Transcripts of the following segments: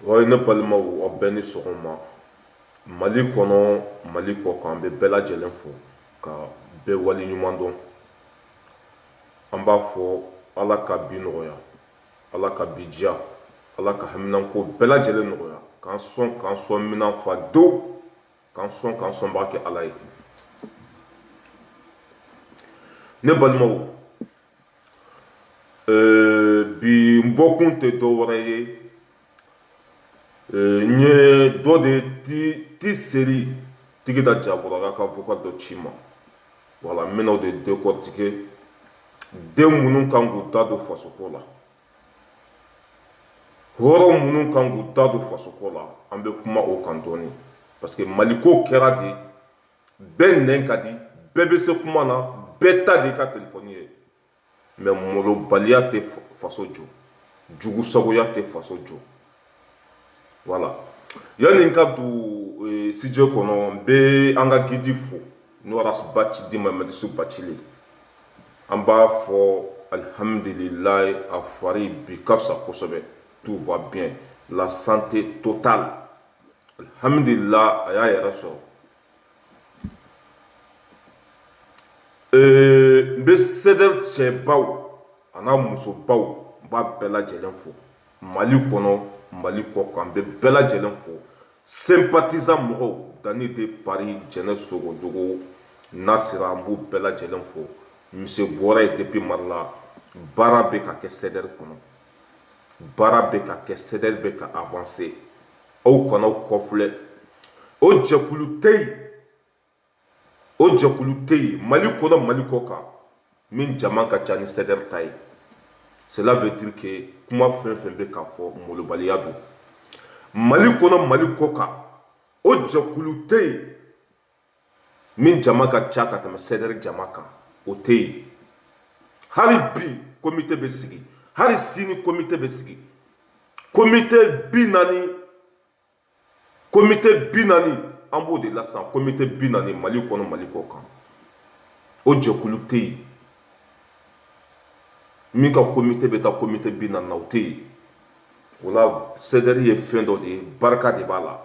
Ouais, ne balima wo abɛni sɔgɔma mali kɔnɔ mali kɔ kan bɛ bɛɛ lajɛlen fo ka bɛɛ wali ɲuman dɔn an b'a fɔ ala ka bi nɔgɔya ala ka bi diya ala ka haminanko bɛɛ lajɛlen nɔgɔya k'an sɔn minan fa dewu k'an sɔn b'a kɛ ala ye ne balimaw bi n bɔkun tɛ dɔ wɛrɛ ye n ye dɔ de ti seri tigi da jabɔrɔla ka vocal dɔ ci ma wala n bɛna o de décortiquer den minnu kan k'u da don fasoko la hɔrɔn minnu kan k'u da don fasoko la an bɛ kuma o kan dɔɔni parce que maliko kɛra de bɛɛ nɛn ka di bɛɛ bɛ se kuma na bɛɛ ta de ka telefɔni ye mais molobaliya tɛ faso jɔ jugu sagoya tɛ faso jɔ voilà yanni n ka don studio kɔnɔ n bɛ an ka gidi fo n'o Horace Baci di Mamadisu Bacile an b'a fɔ alhamdulilayi a fari bi ka fisa kosɛbɛ tout va bien la santé totale alhamdulilayi a y'a yɛrɛ sɔrɔ n bɛ sɛdɛri cɛbaw a n'a musobaw n b'a bɛɛ lajɛlen fo mali kɔnɔ mali kɔ kan n bɛ bɛɛ lajɛlen fo sympathisant mɔgɔw dani de Paris Jɛnɛ Sogodogo Nasira n b'u bɛɛ lajɛlen fo monsieur bɔra ye depuis Marla baara bɛ ka kɛ sɛdɛri kɔnɔ baara bɛ ka kɛ sɛdɛri bɛ ka avancer aw kana aw kɔfilɛ o jɛkulu tɛ yen mali kɔnɔ mali kɔ kan min jama ka ca ni sɛdɛri ta ye cela veut dire que kuma fɛn fɛn bɛ k'a fɔ molobaliya don mali kɔnɔ mali kɔ kan o jɛkulu tɛ yen min jama ka ca ka tɛmɛ sɛdɛri jama kan o tɛ yen hali bi komite bɛ sigi hali sini komite bɛ sigi komite bi naani an b'o de la sisan komite bi naani mali kɔnɔ mali kɔ kan o jɛkulu tɛ yen min ka komite bɛ taa komite bi naani na o tɛ yen o la sɛdɛri ye fɛn dɔ de ye barika de b'a la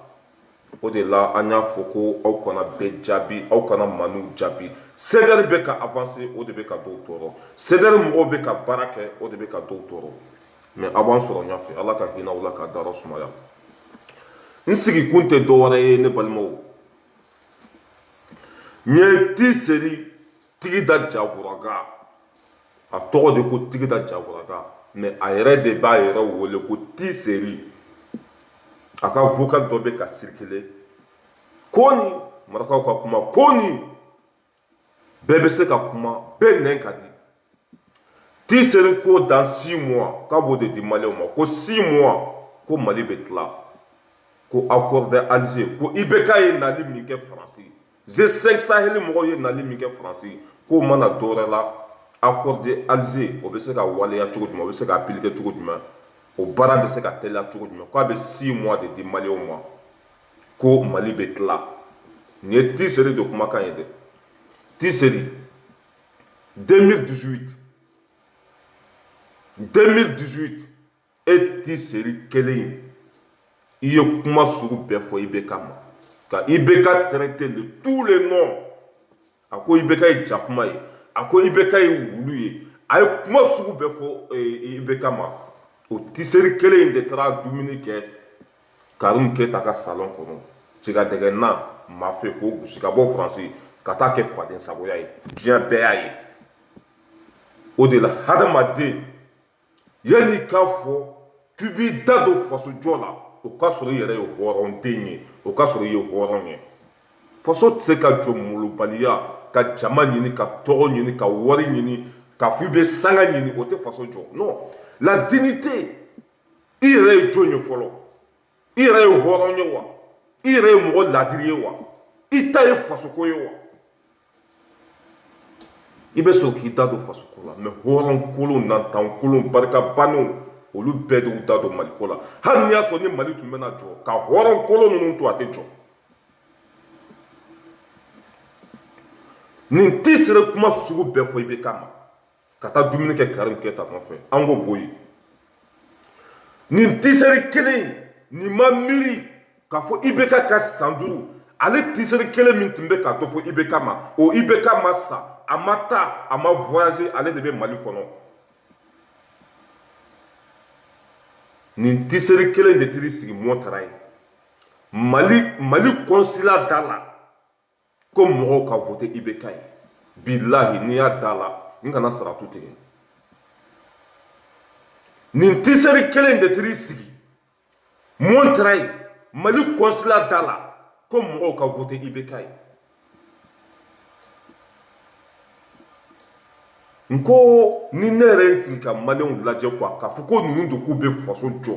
o de la an y'a fɔ ko aw kana bɛɛ jaabi aw kana maniw jaabi sɛdɛri bɛ ka avancer o de bɛ ka dɔw tɔɔrɔ sɛdɛri mɔgɔw bɛ ka baara kɛ o de bɛ ka dɔw tɔɔrɔ mais a b'an sɔrɔ ɲɔgɔn fɛ ala ka hinɛ aw la ka dayɔrɔ sumaya n sigikun tɛ dɔwɛrɛ ye ne balimaw n ye ti seri tigi da jaguraga a tɔgɔ de ko tigi da jaguraga mais a yɛrɛ de b'a yɛrɛ wele ko ti seri a ka vocal dɔ bɛ ka circuler ko ni marakaw ka kuma ko ni bɛɛ bɛ se ka kuma bɛɛ nɛn ka di ti seri ko dans 6 mois k'a b'o de di maliyɛnw ma ko 6 mois ko mali bɛ tila ko accord d'Alger ko IBK ye nali min kɛ faransi G5 Sahel mɔgɔw ye nali min kɛ faransi k'o mana dɔwɛrɛ la accord d'Alger o bɛ se ka waleya cogo jumɛn o bɛ se ka appliquer cogo jumɛn o baara bɛ se ka teliya cogo jumɛn k'a bɛ 6 mois de di maliyɛnw ma ko mali bɛ tila nin ye ti seri de kumakan ye dɛ ti seri 2018 e ti seri kelen i ye kuma sugu bɛɛ fɔ IBK ma ka IBK traiter de tous les noms a ko IBK ye jakuma ye a ko IBK ye wulu ye a ye kuma sugu bɛɛ fɔ IBK ma o tiseri kelen in de taara dumuni kɛ Karimu Keyita ka salon kɔnɔ tigadɛgɛ na maa fɛ k'o gosi ka bɔ faransi ka taa kɛ faden sagoya ye diɲɛ bɛɛ y'a ye o de la hadamaden yanni k'a fɔ k'i b'i da don faso jɔ la o ka sɔrɔ i yɛrɛ ye hɔrɔnden ye o ka sɔrɔ i ye hɔrɔn ye faso tɛ se ka jɔ molobaliya ka jama ɲini ka tɔgɔ ɲini ka wari ɲini k'a fɔ i bɛ sanga ɲini o tɛ faso jɔ non la dignité i yɛrɛ ye jɔn ye fɔlɔ i yɛrɛ ye hɔrɔn ye wa i yɛrɛ ye mɔgɔ ladiri ye wa i ta ye fasoko ye wa i bɛ sɔn k'i da don fasoko la mais hɔrɔn kolon nantan kolon barikabaninw olu bɛɛ de y'u da don maliko la hali n'i y'a sɔrɔ ni mali tun bɛna jɔ ka hɔrɔn kolon ninnu to a tɛ jɔ nin ti sera kuma sugu bɛɛ fɔ IBK ma ka taa dumuni kɛ Karimu Keyita nɔfɛ an k'o bɔ yen nin ti seri kelen ni ma miiri k'a fɔ IBK ka san 5 ale tiseri kelen min tun bɛ k'a to fɔ IBK ma o IBK ma sa a ma taa a ma voyager ale de bɛ Mali kɔnɔ nin tiseri kelen de tiri sigi Montara ye Mali consulat da la ko mɔgɔw ka voter IBK ye bilahi n'i y'a da la n kana saratu tigɛ nin tiseri kelen de tiri sigi Montara ye Mali consulat da la ko mɔgɔw ka voter IBK ye n ko ni ne yɛrɛ ye sigi ka maliyɛnw lajɛ quoi k'a fɔ ko ninnu de k'u bɛ faso jɔ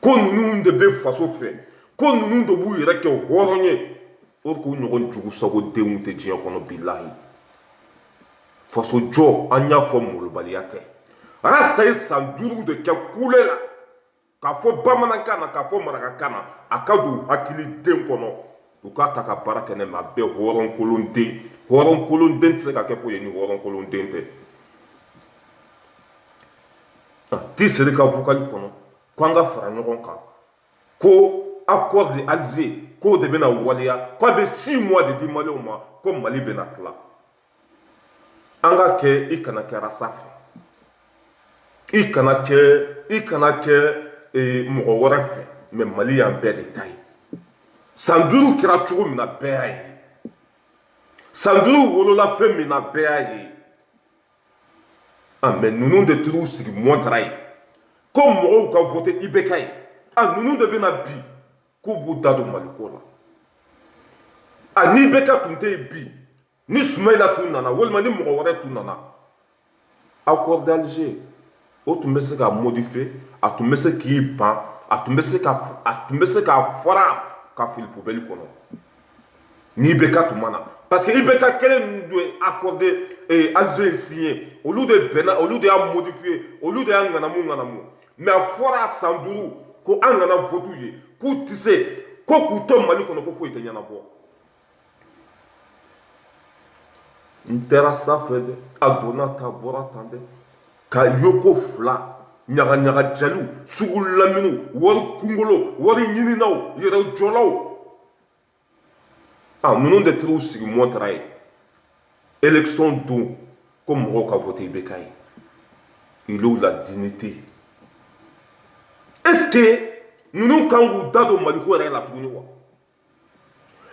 ko ninnu de bɛ faso fɛ ko ninnu de b'u yɛrɛ kɛ hɔrɔn ye o k'u ɲɔgɔn jugu sago denw tɛ diɲɛ kɔnɔ bilahi faso jɔ an y'a fɔ molobaliya tɛ Rasta ye san 5 de kɛ kule la k'a fɔ bamanankan na k'a fɔ marakakan na a ka don hakili den kɔnɔ u k'a ta ka baara kɛ ne ma a bɛɛ hɔrɔnkolonden tɛ se ka kɛ foyi ye ni hɔrɔnkolonden tɛ tiseri ka vocal kɔnɔ ko an ka fara ɲɔgɔn kan ko accord de Alger k'o de bɛna waleya k'a bɛ 6 mois de di maliyɛnw ma ko Mali bɛna tila an ka kɛ i kana kɛ rasa fɛ i kana kɛ mɔgɔ wɛrɛ fɛ mais Mali y'an bɛɛ de ta ye san 5 kɛra cogo min na bɛɛ y'a ye san 5 wolola fɛn min na bɛɛ y'a ye mais ninnu de tiriw sigi Montara ye ko mɔgɔw ka voter IBK ye ninnu de bɛna bi k'u b'u da don Maliko la ni IBK tun tɛ yen bi ni Sumayila tun nana walima ni mɔgɔ wɛrɛ tun nana accord d'Alger o tun bɛ se ka modifier a tun bɛ se k'i ban a tun bɛ se k'a fara ka fili poubelle kɔnɔ ni IBK tun ma na parce que IBK kelen ninnu de accordé Alger signé olu de bɛnna olu de y'a modifié olu de y'a ŋanamu mais a fɔra san 5 ko an kana vote ye k'u tɛ se ko k'u to Mali kɔnɔ ko foyi tɛ ɲɛnabɔ n tɛra sanfɛ dɛ a donna ta bɔra tan dɛ ka yoko 2 ɲagaɲaga jaliw sugu laminiw wari kunkolo wari ɲininaw yɛrɛ jɔlaw ninnu de tiriw sigi Montara ye élection don ko mɔgɔw ka voter IBK ye il a la dignité est-ce que ninnu kan k'u da don Maliko yɛrɛ la tuguni wa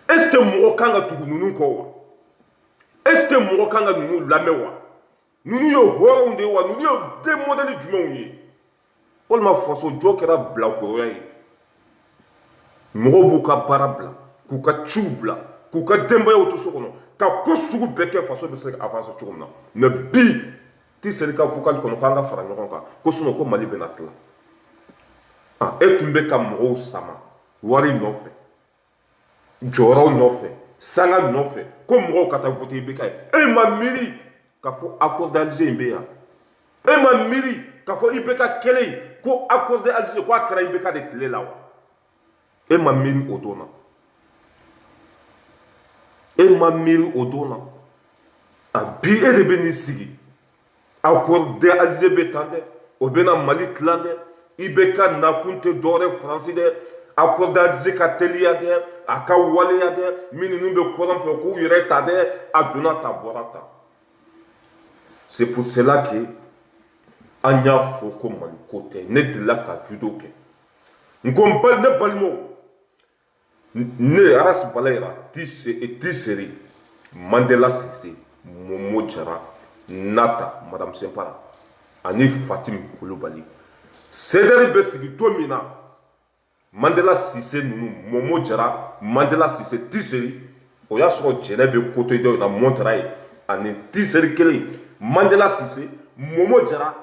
est-ce que mɔgɔ kan ka tugu ninnu kɔ wa est-ce que mɔgɔ kan ka ninnu lamɛn wa ninnu ye hɔrɔnw de ye wa ninnu ye den modèle jumɛnw ye walima faso jɔ kɛra bilakoroya ye mɔgɔw b'u ka baara bila k'u ka ciw bila k'u ka denbayaw to so kɔnɔ ka ko sugu bɛɛ kɛ faso bɛ se ka avancer cogo min na mais bi tiseri ka vocal kɔnɔ k'an ka fara ɲɔgɔn kan ko sinon ko Mali bɛna tila e tun bɛ ka mɔgɔw sama wari nɔfɛ jɔyɔrɔw nɔfɛ sanga nɔfɛ ko mɔgɔw ka taa voter IBK ye e ma miiri k'a fɔ accord d'Alger in bɛ yan e ma miiri k'a fɔ IBK kelen ko accord d'Alger ko a kɛra IBK de tile la wa e ma miiri o don na bi e de bɛ n'i sigi accord d'Alger bɛ tan dɛ o bɛna Mali tilan dɛ IBK nakun tɛ dɔwɛrɛ Faransi dɛ accord d'Alger ka teliya dɛ a ka waleya dɛ minnu bɛ kɔrɔn fɛ k'u yɛrɛ ta dɛ a donna ta bɔra ta c'est pour cela que an y'a fɔ ko Maliko tɛ ne delila ka video kɛ n ko ne balimaw ne Aras Balayira Tiseri Mandela Cissé Momo Jara Nata Madame Sempara ani Fatim Kulubali Sederi bɛ sigi to min na Mandela Cissé ninnu Momo Jara Mandela Cissé Tiseri o y'a sɔrɔ jɛnɛ bɛ côté dɔ in na Montara ye ani Tiseri kelen Mandela Cissé Momo Jara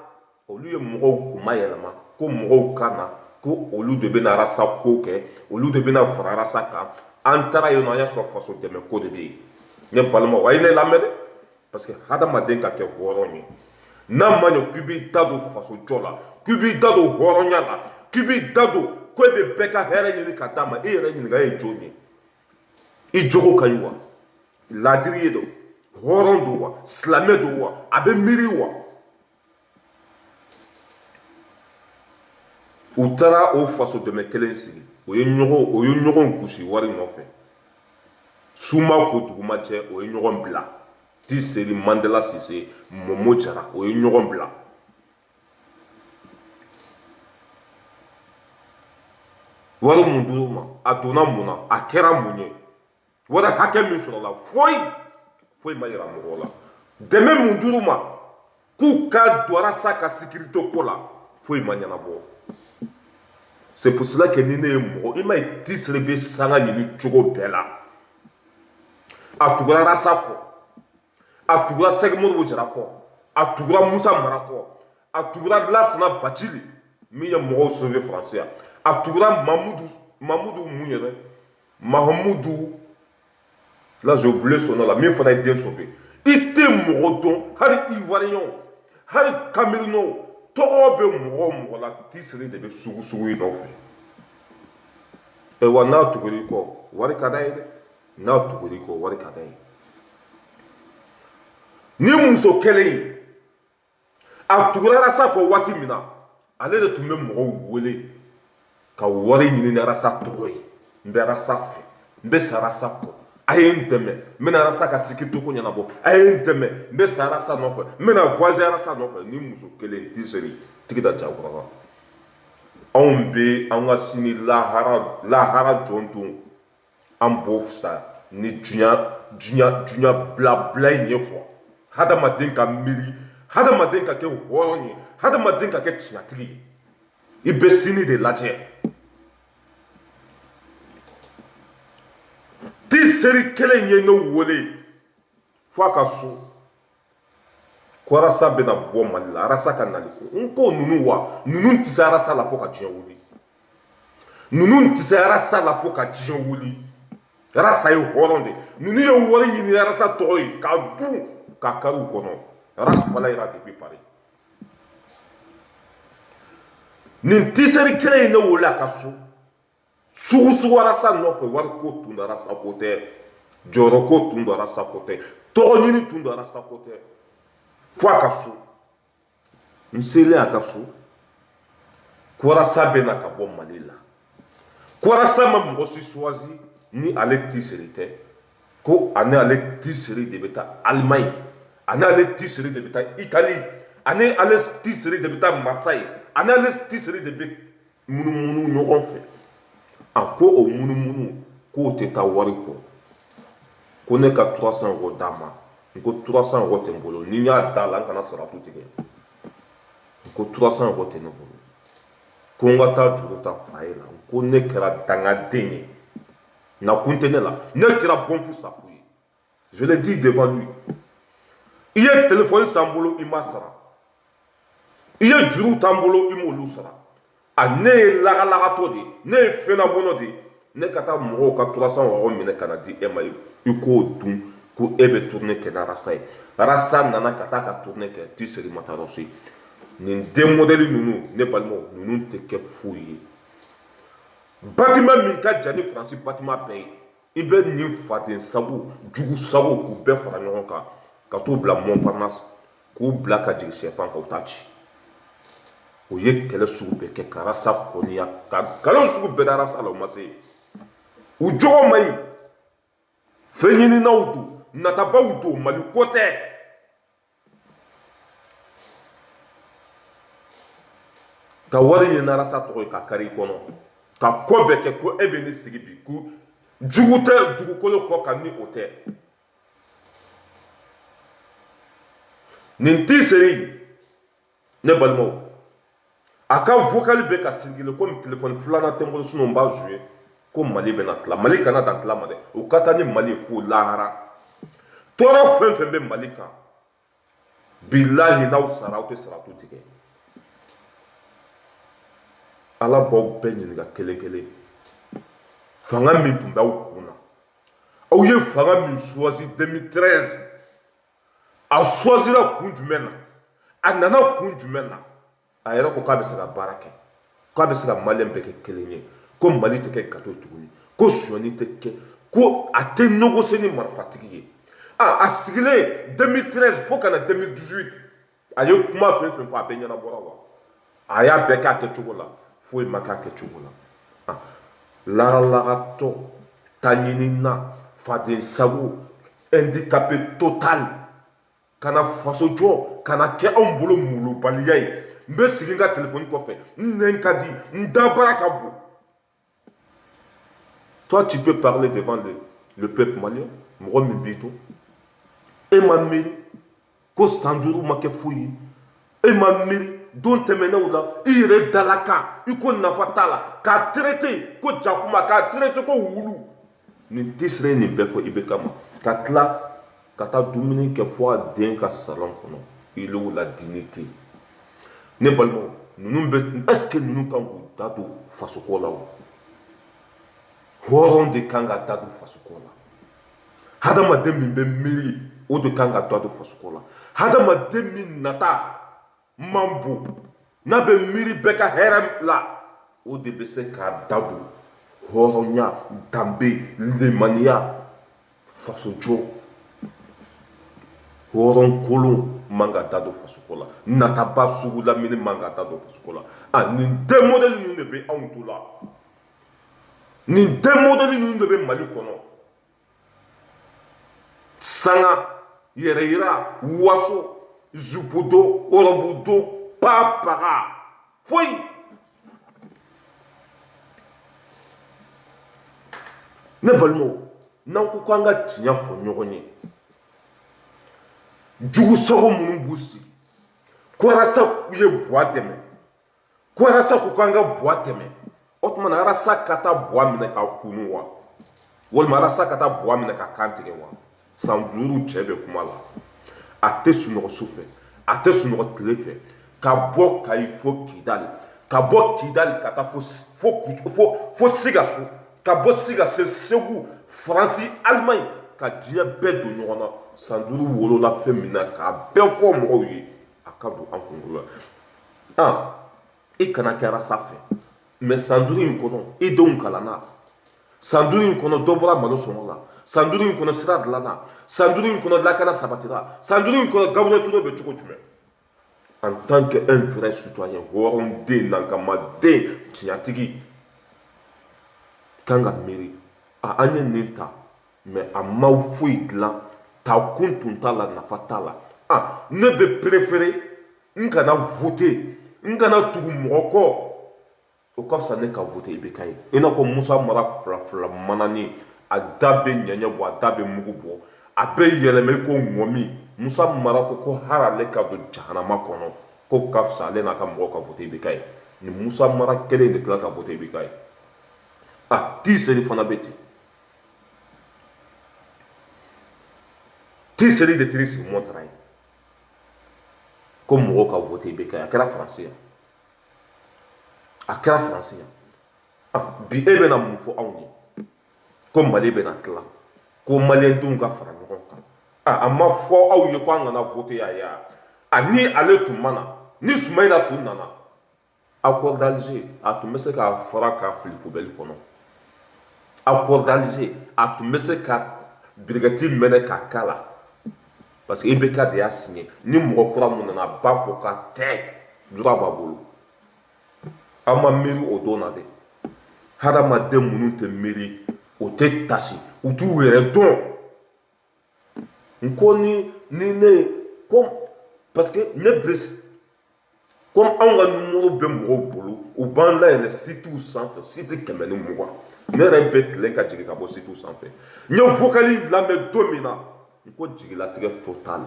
olu ye mɔgɔw kuma yɛlɛma ko mɔgɔw ka na ko olu de bɛna rasa ko kɛ olu de bɛna fara rasa kan an taara yen nɔ an y'a sɔrɔ faso dɛmɛ ko de bɛ yen ne balimaw a ye ne lamɛn dɛ parce que hadamaden ka kɛ hɔrɔn ye n'a ma ɲɛ k'i b'i da don faso jɔ la k'i b'i da don hɔrɔnya la k'i b'i da don ko e bɛ bɛɛ ka hɛrɛ ɲini ka d'a ma e yɛrɛ ɲininka e ye jɔn ye i jogo ka ɲi wa laadiri ye don hɔrɔn don wa silamɛ don wa a bɛ miiri wa u taara o faso dɛmɛ kelen sigi o ye ɲɔgɔn gosi wari nɔfɛ suma ko duguma cɛ o ye ɲɔgɔn bila Ti Seri Mandela Sise Momo Jara o ye ɲɔgɔn bila wari mun d'u ma a donna mun na a kɛra mun ye wari hakɛ min sɔrɔla foyi ma yira mɔgɔw la dɛmɛ mun d'u ma k'u ka don Arasa ka sécurité ko la foyi ma ɲɛnabɔ c'est pour cela que ni ne ye mɔgɔ i ma ye Ti Seri bɛ sanga ɲini cogo bɛɛ la a tugura Arasa kɔ a tugura Sɛki Modibo Jara kɔ a tugura Musa Mara kɔ a tugura Lassana Bacili min ye mɔgɔw sauvé France ya a tugura Mamoudou mun yɛrɛ Mahamoudou là j'ai oublié son nom là min fana ye den sauvé i tɛ mɔgɔ dɔn hali Ivoirien hali Camerounais tɔgɔ bɛ mɔgɔ la Ti Seri de bɛ sugu in nɔfɛ wa n'a tugur'i kɔ wari ka d'a ye dɛ n'a tugur'i kɔ wari ka d'a ye ni muso kelen a tugura Arasa kɔ waati min na ale de tun bɛ mɔgɔw wele ka wari ɲini ni Arasa tɔgɔ ye n bɛ Arasa fɛ n bɛ sa Arasa kɔ a ye n dɛmɛ n bɛna Arasa ka sécurité ko ɲɛnabɔ a ye n dɛmɛ n bɛ sa Arasa nɔfɛ n bɛna voyager Arasa nɔfɛ ni muso kelen Ti Seri tigida Jakura anw bɛ an ka sini lahara jɔn don an b'o fisa ni duɲa bila in ye quoi hadamaden ka miiri hadamaden ka kɛ hɔrɔn ye hadamaden ka kɛ tiɲɛtigi ye i bɛ sini de lajɛ Ti Seri kelen ye ne wele fo a ka so ko Arasa bɛna bɔ Mali la Arasa ka nali ko n ko ninnu wa ninnu tɛ se Arasa la fo ka diɲɛ wuli ninnu tɛ se Arasa la fo ka diɲɛ wuli Arasa ye hɔrɔn de ninnu ye wari ɲini Arasa tɔgɔ ye ka dun ka kari u kɔnɔ Arasa fana yera depuis Paris nin Ti Seri kelen ye ne wele a ka so sugu Arasa nɔfɛ wari ko tun do Arasa ko tɛ jɔyɔrɔ ko tun do Arasa ko tɛ tɔgɔ ɲini tun do Arasa ko tɛ fo a ka so n selen a ka so ko Arasa bɛna ka bɔ Mali la ko Arasa ma mɔgɔ si choisi ni ale Ti Seri tɛ ko ani ale Ti Seri de bɛ taa Allemagne ani ale Ti Seri de bɛ taa Italie ani ale Ti Seri de bɛ taa Marseille ani ale Ti Seri de bɛ munumunu ɲɔgɔn fɛ a ko o munumunu k'o tɛ taa wari kɔ ko ne ka 300 € d'a ma n ko 300 € tɛ n bolo ni n y'a d'a la n kana saratu tigɛ n ko 300 € tɛ ne bolo ko n ka taa juru ta fa ye la n ko ne kɛra dangaden ye na kun tɛ ne la ne kɛra bɔnfu safu ye je l'ai dit devant lui i ye téléphone san bolo i ma sara i ye juru t'an bolo i m'olu sara a ne ye lagalagatɔ de ne ye fɛnlabɔnɔ de ne ka taa mɔgɔw ka 300 € minɛ ka na di e ma i k'o dun ko e bɛ tournée kɛ ni Arasa ye Arasa nana ka taa ka tournée kɛ Ti Seri ma taa yɔrɔ si nin den modèle ninnu ne balimaw ninnu tɛ kɛ foyi ye bâtiment min ka jan ni Faransi bâtiment bɛɛ ye i bɛ nin faden sago jugu sago k'u bɛɛ fara ɲɔgɔn kan ka t'u bila Montparnasse k'u bila ka jigin sɛfan kan u t'a ci o ye kɛlɛ sugu bɛɛ kɛ ka Arasa kɔniya ka nkalon sugu bɛɛ da Arasa la o ma se u jogo man ɲi fɛn ɲininaw don natabaw don Mali ko tɛ ka wari ɲini Arasa tɔgɔ ye ka kari i kɔnɔ ka ko bɛɛ kɛ ko e bɛ ne sigi bi ko jugu tɛ dugukolo kɔ kan ni o tɛ nin Ti Seri ne balimaw a ka vocal bɛ ka circuler komi téléphone filanan tɛ n bolo sinon n b'a jouer ko Mali bɛna tila Mali kana dan tila ma dɛ o ka taa ni Mali ye fo lahara tɔɔrɔ fɛn fɛn bɛ Mali kan bilahi n'aw sara aw tɛ saratu tigɛ Ala b'aw bɛɛ ɲininka kelen kelen fanga min tun b'aw kun na aw ye fanga min choisi 2013 a choisira kun jumɛn na a nana kun jumɛn na a yɛrɛ ko k'a bɛ se ka baara kɛ k'a bɛ se ka Maliyɛn bɛɛ kɛ kelen ye ko Mali tɛ kɛ gato tuguni ko sonyani tɛ kɛ ko a tɛ négocier ni marifatigi ye a sigilen 2013 fo ka na 2018 a ye kuma fɛn fɛn fɔ a bɛɛ ɲɛnabɔra wa a y'a bɛɛ kɛ a kɛcogo la foyi ma k'a kɛcogo la lagalagatɔ taɲinina faden sago handicapé total kana faso jɔ kana kɛ anw bolo molobaliya ye n bɛ sigi n ka telefɔni kɔfɛ n nɛn ka di n dabara ka bon. Toi tu peux parler devant le peuple malien mɔgɔ min b'i to e ma miiri ko san duuru ma kɛ foyi ye e ma miiri don tɛmɛnenw la i yɛrɛ dala kan i ko nafa t'a la k'a traité ko jakuma k'a traité ko wulu nin tɛ sera nin bɛɛ fɔ IBK ma ka tila ka taa dumuni kɛ fɔ a den ka salon kɔnɔ il est la dignité ne balimaw ninnu bɛ est-ce que ninnu kan k'u da don fasoko la o hɔrɔn de kan ka da don fasoko la hadamaden min bɛ miiri o de kan ka da don fasoko la hadamaden min nata man bon n'a bɛ miiri bɛɛ ka hɛrɛ la o de bɛ se k'a da don hɔrɔnya danbe lemaniya faso jɔ hɔrɔn kolon man ka da don fasoko la nataba sugu lamini man ka da don fasoko la nin den modèle ninnu de bɛ anw to la nin den modèle ninnu de bɛ Mali kɔnɔ sanga yɛrɛ yira waso zupudo orobudo papaga foyi ne balimaw n'an ko k'an ka tiɲɛ fɔ ɲɔgɔn ye jugusago minnu b'u sigi ko walasa u ye buwa dɛmɛ ko walasa k'u k'an ka buwa tɛmɛ o tuma na walasa ka taa buwa minɛ ka kunu wa walima walasa ka taa buwa minɛ ka kan tigɛ wa san duuru cɛ bɛ kuma la a tɛ sunɔgɔ su fɛ a tɛ sunɔgɔ tile fɛ ka bɔ Kayi fo Kidali ka bɔ Kidali ka taa fo Sikaso ka bɔ Sikaso Segu Faransi Alimaɲi ka diɲɛ bɛɛ don ɲɔgɔn na san duuru wolola fɛn min na k'a bɛɛ fɔ mɔgɔw ye a ka don an kunkolo la i kana kɛ arasa fɛ mɛ san duuru in kɔnɔ i denw kalanna san duuru in kɔnɔ dɔ bɔra malo sɔngɔ la san duuru in kɔnɔ sira dilanna san duuru in kɔnɔ lakana sabatira san duuru in kɔnɔ Gabriel Touré bɛ cogo jumɛn en tant que un vrai citoyen hɔrɔnden nankamaden tiɲɛtigi kan ka miiri an ye nin ta mɛ a ma foyi dilan ta kun tun t'a la nafa t'a la ne bɛ préféré n kana voter n kana tugu mɔgɔ kɔ o ka fisa ne ka voter IBK ye i n'a fɔ Musa Mara fila manani a da bɛ ɲɛɲɛ bɔ a da bɛ mugu bɔ a bɛ yɛlɛma i ko ŋɔmi Musa Mara ko hali ale ka don jahanama kɔnɔ ko ka fisa ale n'a ka mɔgɔw ka voter IBK ye ni Musa Mara kelen de tila ka voter IBK ye Tiseli fana bɛ ten Tiseli de tiri sigi mɔntara ye ko mɔgɔw ka voter IBK ye a kɛra Faransi yan a kɛra Faransi yan bi e bɛna mun fɔ anw ye ko Mali bɛna tila ko maliyɛndenw ka fara ɲɔgɔn kan a ma fɔ aw ye ko an kana voter a ye ni ale tun ma na ni Sumayila tun nana accord d'Alger a tun bɛ se k'a fara k'a fili poubelle kɔnɔ accord d'Alger a tun bɛ se ka birigɛti mɛnɛ k'a k'a la parce que IBK de y'a signé ni mɔgɔ kura mun nana a b'a fɔ ka tɛ jura b'a bolo an ma miiri o don na dɛ hadamaden minnu tɛ miiri o tɛ tasi u t'u yɛrɛ dɔn n ko ni ne comme parce que ne Brice comme anw ka numéro bɛ mɔgɔw bolo u b'an layɛlɛn sitiw sanfɛ site 120 ne yɛrɛ bɛ tilen ka jigin ka bɔ sitiw sanfɛ n ye vocali lamɛn don min na n ko jigilatigɛ total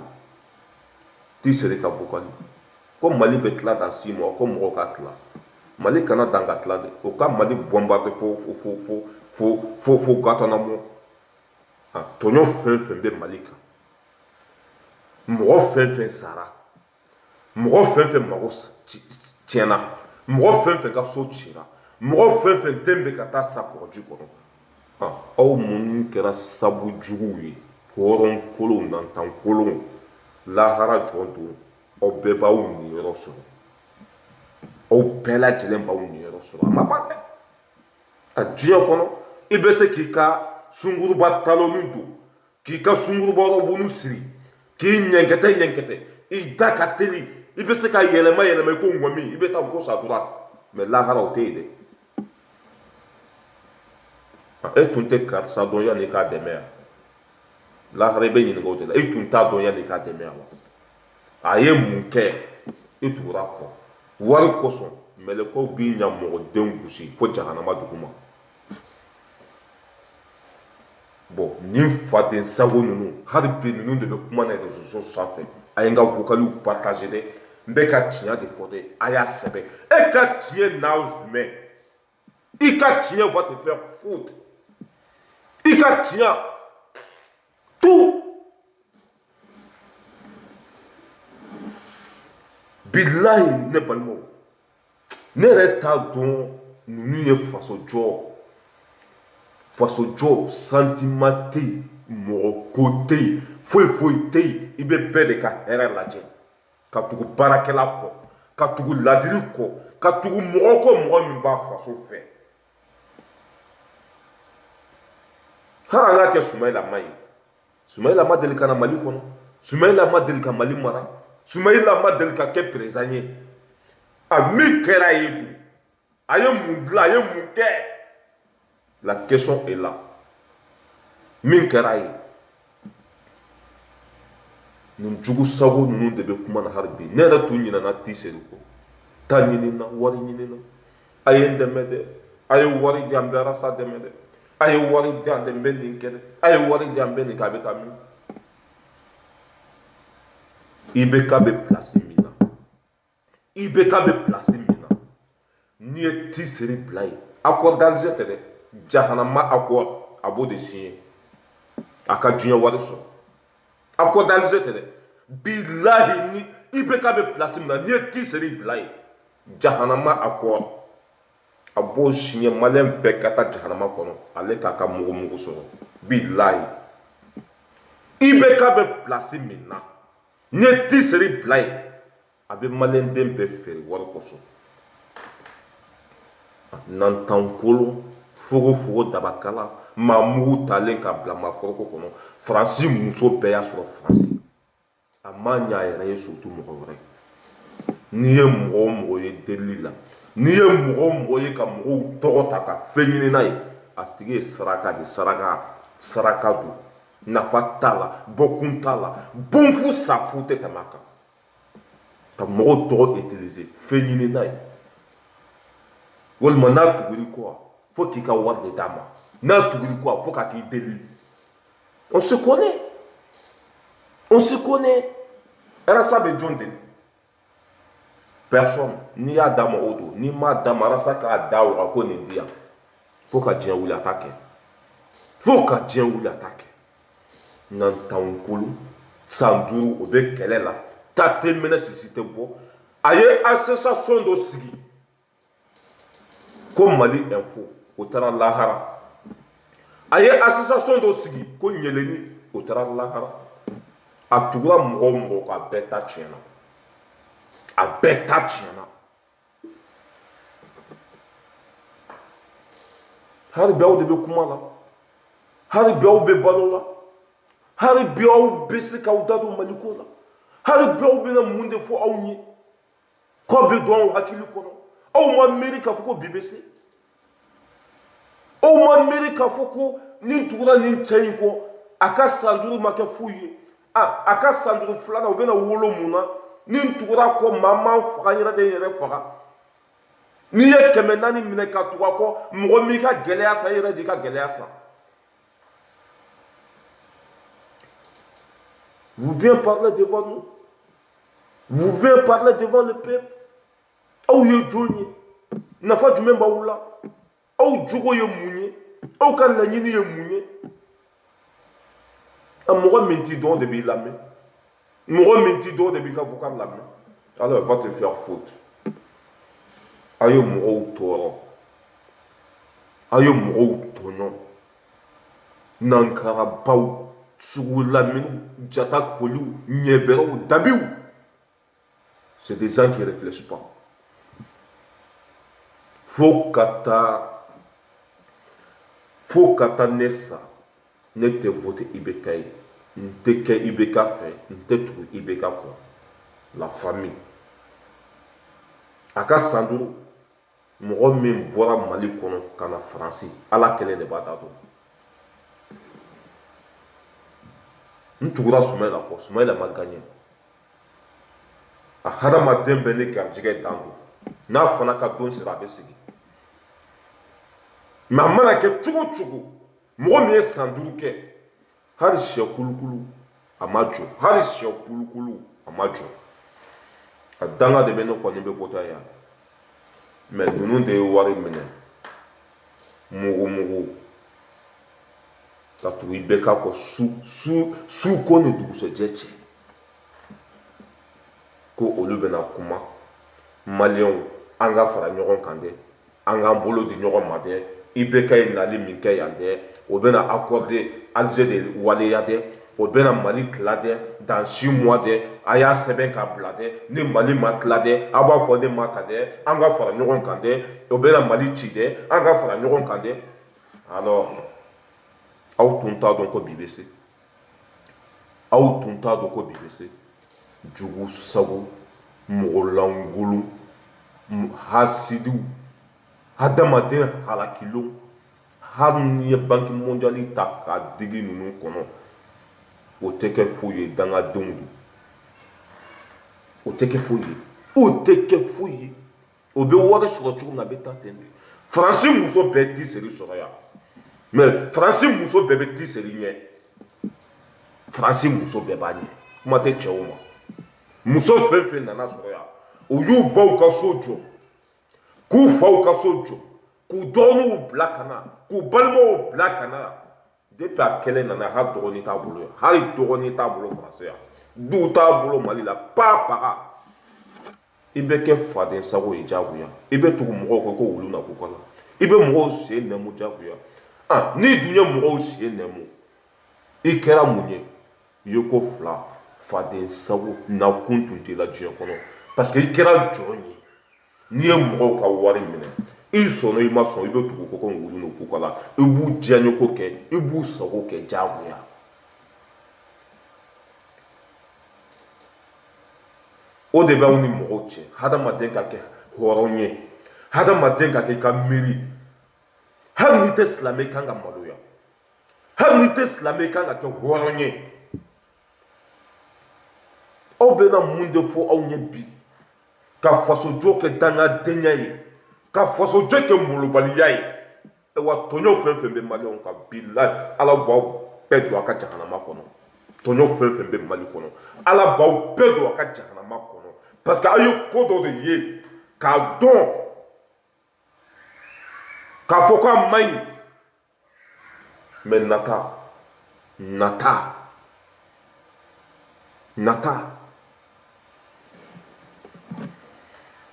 Tiseli ka vocali ko Mali bɛ tila dans 6 mois ko mɔgɔw ka tila Mali kana dan ka tila dɛ o ka Mali bombarder fo Guantanamo tɔɲɔ fɛn fɛn bɛ Mali kan mɔgɔ fɛn fɛn sara mɔgɔ fɛn fɛn mago tiɲɛna mɔgɔ fɛn fɛn ka so cira mɔgɔ fɛn fɛn den bɛ ka taa sa kɔgɔji kɔnɔ aw minnu kɛra sabu juguw ye hɔrɔn kolonw nantan kolonw lahara jɔn don aw bɛɛ b'aw niyɔrɔ sɔrɔ aw bɛɛ lajɛlen b'aw niyɔrɔ sɔrɔ a ma ban dɛ a diɲɛ kɔnɔ i bɛ se k'i ka sunguruba talonni don k'i ka sunguruba rɔbunu siri k'i ɲɛnkɛtɛ i da ka teli i bɛ se ka yɛlɛma i ko ŋɔmi i bɛ taa ko sa droite mais lahara o tɛ yen dɛ. E tun tɛ karisa dɔn yanni i k'a dɛmɛ yan. Lahara i bɛ ɲininka o de la. E tun t'a dɔn yanni i k'a dɛmɛ yan wa. A ye mun kɛ i tugura kɔ. Wari kosɔn mɛlɛkɛw b'i ɲa mɔgɔdenw gosi fo jahanama duguma. Bon nin faden sago ninnu hali bi ninnu de bɛ kuma na réseaux sociaux sanfɛ. A ye n ka vocaliw partager dɛ. N bɛ ka tiɲɛ de fɔ dɛ. A y'a sɛbɛn. E ka tiɲɛ n'a jumɛn? I ka tiɲɛ va te faire foutre. I ka tiɲɛ tout. Bilahi ne balimaw, ne yɛrɛ t'a dɔn ninnu ye faso jɔ sentiment tɛ yen, mɔgɔ ko tɛ yen, foyi tɛ yen. I bɛ bɛɛ de ka hɛrɛ lajɛ, ka tugu baarakɛla kɔ, ka tugu ladiri kɔ, ka tugu mɔgɔ kɔ mɔgɔ min b'a faso fɛ. Hali an k'a kɛ Sumayila ma ye. Sumayila ma deli ka na Mali kɔnɔ, Sumayila ma deli ka Mali mara, Sumayila ma deli ka kɛ président ye. A min kɛra ye dun? A ye mun dilan, a ye mun kɛ? La question est là. Min kɛra ye. Nin jugu sago ninnu de bɛ kuma na hali bi. Ne yɛrɛ tun ɲinɛna T-Seri kɔ. Ta ɲinina, wari ɲinina. A ye n dɛmɛ dɛ. A ye wari di an bɛ Arasa dɛmɛ dɛ. A ye wari di an bɛ nin kɛ dɛ. A ye wari di an bɛ nin kɛ a bɛ taa min? IBK bɛ place min na. IBK bɛ place min na. N'i ye T-Seri bila yen. Accord d'Alger tɛ dɛ. Jahanama accord a b'o de signer. A ka diɲɛ wari sɔrɔ. Accord d'Alger tɛ dɛ. Bilahi ni IBK bɛ place min na n'i ye T-Seri bila yen. Jahanama accord a b'o signer maliyɛn bɛɛ ka taa jahanama kɔnɔ. Ale k'a ka mugu sɔrɔ. Bilahi. IBK bɛ place min na. N'i ye T-Seri bila yen. A bɛ maliyɛn den bɛɛ feere wari kosɔn. Nantankolon fogo dabakala maa mugu talen ka bila maaforoko kɔnɔ. Faransi muso bɛɛ y'a sɔrɔ Faransi. A ma ɲɛ a yɛrɛ ye surtout mɔgɔ wɛrɛ. N'i ye mɔgɔ o mɔgɔ ye delili la, n'i ye mɔgɔ o mɔgɔ ye ka mɔgɔw tɔgɔ ta ka fɛn ɲini n'a ye, a tigi ye saraka de, saraka don. Nafa t'a la, bɔkun t'a la, bonfu safu tɛ tɛmɛ a kan. Ka mɔgɔw tɔgɔ utiliser fɛn ɲini n'a ye. Walima n'a tuguri kɔ fo k'i ka wari de d'a ma. N'a tuguri kɔ fo ka k'i deli. On se connaît. On se connaît. Arasa bɛ jɔn deli? Personne. N'i y'a d'a ma o don, n'i m'a d'a ma Arasa k'a da o kan ko nin di yan. Fo ka diɲɛ wuli a t'a kɛ. Fo ka diɲɛ wuli a t'a kɛ. Nantankolon san 5 o bɛ kɛlɛ la. Ta tɛ mɛnɛ sisi tɛ bɔ. A ye association dɔ sigi. Ko Mali Info o taara lahara. A ye association dɔ sigi ko Ɲɛlɛni o taara lahara. A tugura mɔgɔ o mɔgɔ k'a bɛɛ ta tiɲɛna. A bɛɛ ta tiɲɛna. Hali bi aw de bɛ kuma la. Hali bi aw bɛ balo la. Hali bi aw bɛ se k'aw da don Maliko la. Hali bi aw bɛna mun de fɔ aw ye. K'aw bɛ don aw hakili kɔnɔ. Aw ma miiri k'a fɔ ko bi bɛ se. Aw ma miiri k'a fɔ ko nin tugura nin cɛ in kɔ a ka san 5 ma kɛ foyi ye. A ka san 5 filanan u bɛna wolo mun na. Nin tugura kɔ maa man faga n yɛrɛ de yɛrɛ faga. N'i ye 400 minɛ ka tugu a kɔ mɔgɔ min ka gɛlɛya sa i yɛrɛ de ka gɛlɛya sa. Vous venez parler devant nous. Vous venez parler devant le peuple. Aw ye jɔn ye? Nafa jumɛn b'aw la? Aw jogo ye mun ye? Aw ka laɲini ye mun ye? A mɔgɔ min t'i dɔn de b'i lamɛn. Mɔgɔ min t'i dɔn de b'i ka vocal lamɛn. Alors va te faire foutre. A ye mɔgɔw tɔɔrɔ. A ye mɔgɔw tɔɲɔ. Nankarabaw, sugulaminw, jatakoliw, ɲɛbɛrɛw, dabiw. C'est des gens qui ne réfléchissent pas. Fo ka taa ne sa ne tɛ voter IBK ye. N tɛ kɛ IBK fɛ, n tɛ tugu IBK kɔ. La famille. A ka san 5 mɔgɔ min bɔra Mali kɔnɔ ka na Faransi Ala kelen de b'a da dɔn. N tugura Sumayila kɔ, Sumayila ma gagné. A hadamaden bɛɛ ni garijɛgɛ dan don. N'a fana ka don sera a bɛ sigi. Mais a mana kɛ cogo o cogo mɔgɔ min ye san 5 kɛ hali siyɛ kulukulu a ma jɔ, hali siyɛ kulukulu a ma jɔ. A danga de bɛ ne kɔni bɛ voter yan. Mais ninnu de ye wari minɛ mugu ka tugu IBK kɔ su ko ni dugusɛjɛ cɛ ko olu bɛna kuma maliyɛnw an ka fara ɲɔgɔn kan dɛ, an k'an bolo di ɲɔgɔn ma dɛ, IBK ye nali min kɛ yan dɛ, o bɛna accorder Alger de waleya dɛ, o bɛna Mali tila dɛ dans 6 mois dɛ, a y'a sɛbɛn ka bila dɛ, ni Mali ma tila dɛ a b'a fɔ ne ma ta dɛ, an ka fara ɲɔgɔn kan dɛ, o bɛna Mali ci dɛ, an ka fara ɲɔgɔn kan dɛ. Alors aw tun t'a dɔn ko bi bɛ se, aw tun t'a dɔn ko bi bɛ se. Jugu sago, mɔgɔ lankolon, hasidiw, hadamaden halakilenw, hali n'i ye banque mondiale ta k'a digi ninnu kɔnɔ o tɛ kɛ foyi ye, dangadenw don. O tɛ kɛ foyi ye, o tɛ kɛ foyi ye. O bɛ wari sɔrɔ cogo min na a bɛ taa ten de. Faransi muso bɛɛ t'i seri sɔrɔ yan, mais Faransi muso bɛɛ bɛ t'i seri ɲɛ. Faransi muso bɛɛ b'a ɲɛ, kuma tɛ cɛw ma. Muso fɛn fɛn nana sɔrɔ yan o y'u baw ka so jɔ, k'u faw ka so jɔ, k'u dɔgɔninw bila ka na, k'u balimaw bila ka na. Depuis a kɛlɛ nana hali dɔgɔnin t'a bolo yan, hali dɔgɔnin t'a bolo Faransi yan, du t'a bolo Mali la, paga. I bɛ kɛ faden sago ye diyagoya, i bɛ tugu mɔgɔw kɔ ko wulu na ko kala, i bɛ mɔgɔw sen nɛmu diyagoya. N'i dun ye mɔgɔw sen nɛmu i kɛra mun ye? I ye ko 2 faden sago na kun tun t'i la diɲɛ kɔnɔ, parce que i kɛra jɔn ye. N'i ye mɔgɔw ka wari minɛ i sɔnna i ma sɔn i bɛ tugu ko wulu na ko kala, i b'u diyaɲɛ ko kɛ, i b'u sago kɛ diyagoya. O de b'aw ni mɔgɔw cɛ, hadamaden ka kɛ hɔrɔn ye, hadamaden ka kɛ i ka miiri. Hali n'i tɛ silamɛ i kan ka maloya, hali n'i tɛ silamɛ i kan ka kɛ hɔrɔn ye. Aw bɛna mun de fɔ aw ɲɛ bi? Ka fasojɔ kɛ dangadenya ye, ka fasojɔ kɛ molobaliya ye. Wa tɔɲɔ fɛn fɛn bɛ maliyɛnw kan bilahi Ala b'aw bɛɛ don a ka jahanama kɔnɔ. Tɔɲɔ fɛn fɛn bɛ Mali kɔnɔ Ala b'aw bɛɛ don a ka jahanama kɔnɔ. Parce que a ye ko dɔ de ye k'a dɔn k'a fɔ k'a ma ɲi, mais nata.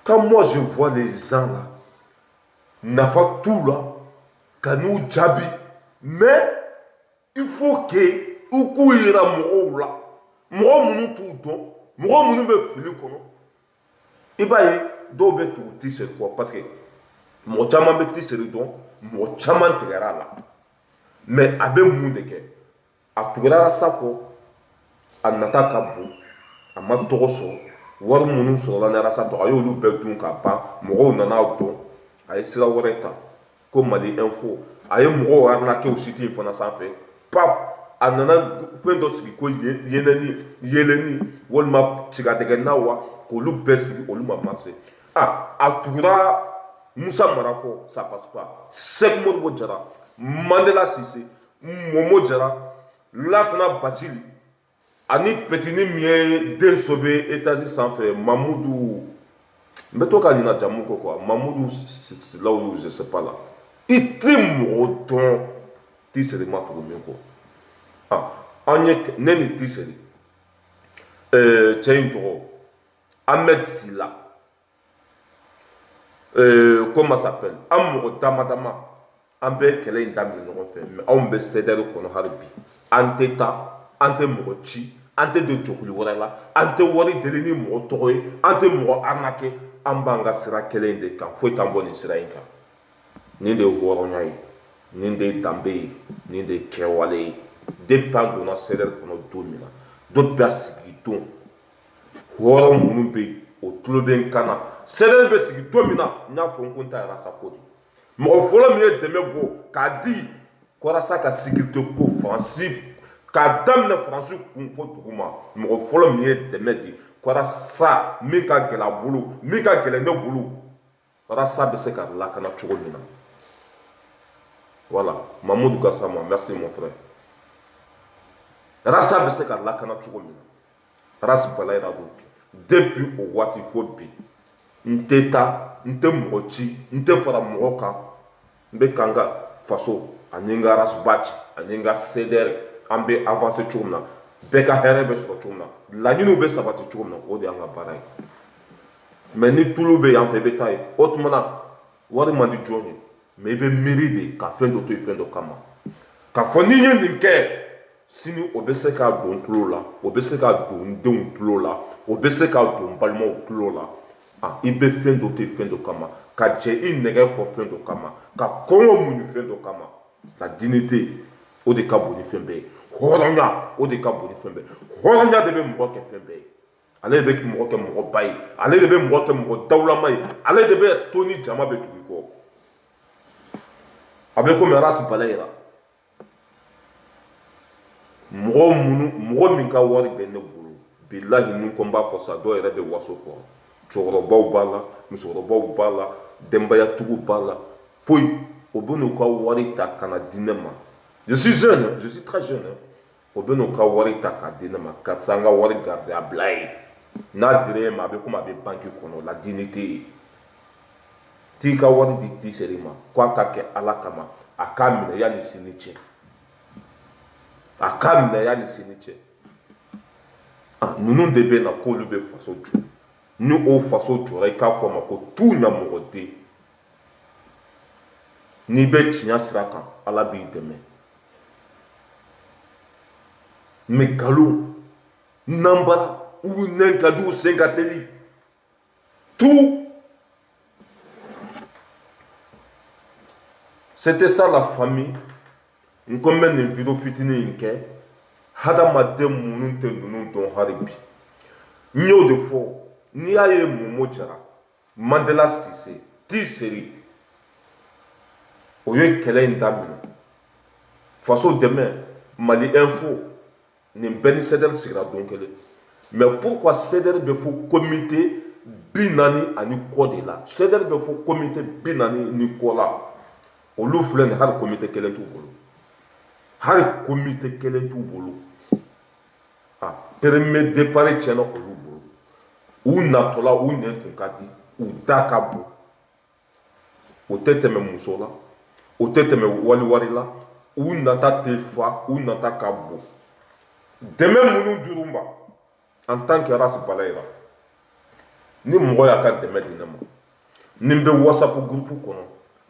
Quand moi je vois les gens là, nafa tout là, ka n'u jaabi, mais il faut que u k'u yira mɔgɔw la, mɔgɔ minnu t'u dɔn, mɔgɔ minnu bɛ fili kɔnɔ. I b'a ye dɔw bɛ tugu t-shirt kɔ parce que mɔgɔ caman bɛ t-shirt dɔn, mɔgɔ caman tigɛra a la, mais a bɛ mun de kɛ? A tugura sa kɔ, a nata ka bon, a ma tɔgɔ sɔrɔ, wari minnu sɔrɔla ni arasa tɔ a y'olu bɛɛ dun ka ban, mɔgɔw nana dɔn, a ye sira wɛrɛ ta ko Mali Info, a ye mɔgɔw arnaquer o site in fana sanfɛ, paf, a nana fɛn dɔ sigi ko yeleni walima cigadɛgɛna wa, k'olu bɛɛ sigi olu ma marché. A tugura Musa Mara kɔ, ça passe pas, Sek Modibo Jara, Mandela Cissé, Momo Jara, Lassana Bachili, ani petini min ye den sauvé États-Unis sanfɛ Mamoudou, n bɛ to ka ɲina jamu kɔ quoi, Mamoudou Silaw je sais pas là, i tɛ mɔgɔ dɔn t-shirt ma tugu min kɔ. An ye ne ni t-shirt cɛ in tɔgɔ Ahmed Sila, comment ça s'appelle, an mɔgɔ dama an bɛ kɛlɛ in daminɛ ɲɔgɔn fɛ, mais anw bɛ CEDEAO kɔnɔ hali bi, an tɛ taa, an tɛ mɔgɔ ci, an tɛ don jɔkuli wɛrɛ la, an tɛ wari deli ni mɔgɔ tɔgɔ ye, an tɛ mɔgɔ arnaquer, an b'an ka sira kelen in de kan, foyi t'an bɔ nin sira in kan. Nin de ye hɔrɔnya ye, nin de ye danbe ye, nin de ye kɛwale ye. Depuis an donna CEDEAO kɔnɔ don min na, dɔ bɛ a sigi don, hɔrɔn minnu bɛ yen o tulo bɛ n kan na, CDR bɛ sigi don min na n y'a fɔ n ko n ta yɛrɛ sa ko de mɔgɔ fɔlɔ min ye dɛmɛ bɔ k'a di walasa ka sécurité ko Faransi k'a daminɛ Faransi kun fɔ dugu ma mɔgɔ fɔlɔ min ye dɛmɛ di walasa min ka gɛlɛn a bolo min ka gɛlɛn ne bolo walasa bɛ se ka lakana cogo min na voilà Mamadou Gassama merci mon frère rasa bɛ se ka lakana cogo min na rasi balayira do depuis o waati fo bi n tɛ taa n tɛ mɔgɔ ci n tɛ fara mɔgɔ kan n bɛ ka n ka faso ani n ka rasiba ci ani n ka CDR an bɛ avancer cogo min na bɛɛ ka hɛrɛ bɛ sɔrɔ cogo min na laɲiniw bɛ sabati cogo min na o de y'an ka baara ye mais ni tulu bɛ yan fɛ i bɛ taa ye o tuma na wari man di jɔn ye mais i bɛ miiri de ka fɛn dɔ to yen fɛn dɔ kama k'a fɔ n'i ye nin kɛ sini o bɛ se k'a don n tulo la o bɛ se k'a don n denw tulo la o bɛ se k'a don n balimaw tulo la i bɛ fɛn dɔ to yen fɛn dɔ kama ka jɛ i nɛgɛ kɔ fɛn dɔ kama ka kɔngɔ muɲu fɛn dɔ kama la dignité o de ka bon ni fɛn bɛɛ ye hɔrɔnya o de ka bon ni fɛn bɛɛ ye hɔrɔnya de bɛ mɔgɔ kɛ fɛn bɛɛ ye ale de bɛ mɔgɔ kɛ mɔgɔba ye ale de bɛ mɔgɔ kɛ mɔgɔ dawulama ye ale de bɛ to ni jama bɛ tugu i kɔ a bɛ komi rasi balayira mɔgɔ min ka wari bɛ ne bolo bilahi ni ko n b'a fɔ sa dɔw yɛrɛ bɛ waso kɔrɔ cɛkɔrɔbaw b'a la musokɔrɔbaw b'a la denbayatigiw b'a la foyi o bɛ n'u ka wari ta ka na di ne ma je suis jeune je suis très jeune o bɛ n'u ka wari ta k'a di ne ma karisa an ka wari garder a bila yen n'a dira e ma a bɛ komi a bɛ banque kɔnɔ la dignité t'i ka wari di tisɛri ma k'a ka kɛ ala kama a k'a minɛ yanni sini cɛ a k'a minɛ yanni sini cɛ ninnu de bɛ na k'olu bɛ faso jɔ ni o faso jɔra i k'a fɔ a ma ko tu ɲamɔgɔden n'i bɛ tiɲɛ sira kan ala b'i dɛmɛ mais nkalon nanbara u nɛn ka di u sen ka teli tout c'était ça la famille n ko n bɛ nin video fitinin in kɛ hadamaden minnu tɛ ninnu dɔn hali bi n y'o de fɔ n'i y'a ye Momo Jara Mandela Sise Tiseri o ye kɛlɛ in daminɛ faso dɛmɛ Mali Info nin bɛɛ ni CDR sigira don kelen mais pourquoi CDR bɛ fɔ comité 40 kɔ de la CDR bɛ fɔ comité 40 kɔ la olu filɛ nin hali comité kelen t'u bolo hali comité kelen t'u bolo premier départ tiɲɛna olu bolo u natɔla u nɛn tun ka di u da ka bon o tɛ tɛmɛ muso la o tɛ tɛmɛ wari la u nata tɛ fa u nata ka bon dɛmɛ minnu dir'u ma en tant que rasi balayira ni mɔgɔ y'a ka dɛmɛ di ne ma ni n bɛ whatsapp groupe kɔnɔ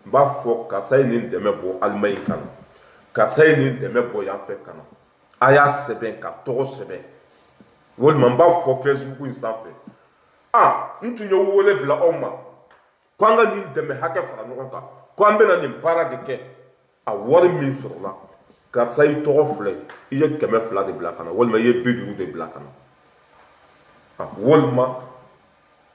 n b'a fɔ karisa ye nin dɛmɛ bɔ Alimaɲi ka na karisa ye nin dɛmɛ bɔ yan fɛ ka na a y'a sɛbɛn ka tɔgɔ sɛbɛn walima n b'a fɔ Facebook in sanfɛ n tun ye wele bila aw ma ko an ka nin dɛmɛ hakɛ fara ɲɔgɔn kan ko an bɛna nin baara de kɛ a wari min sɔrɔla karisa i tɔgɔ filɛ i ye 200 de bila ka na walima i ye 50 de bila ka na walima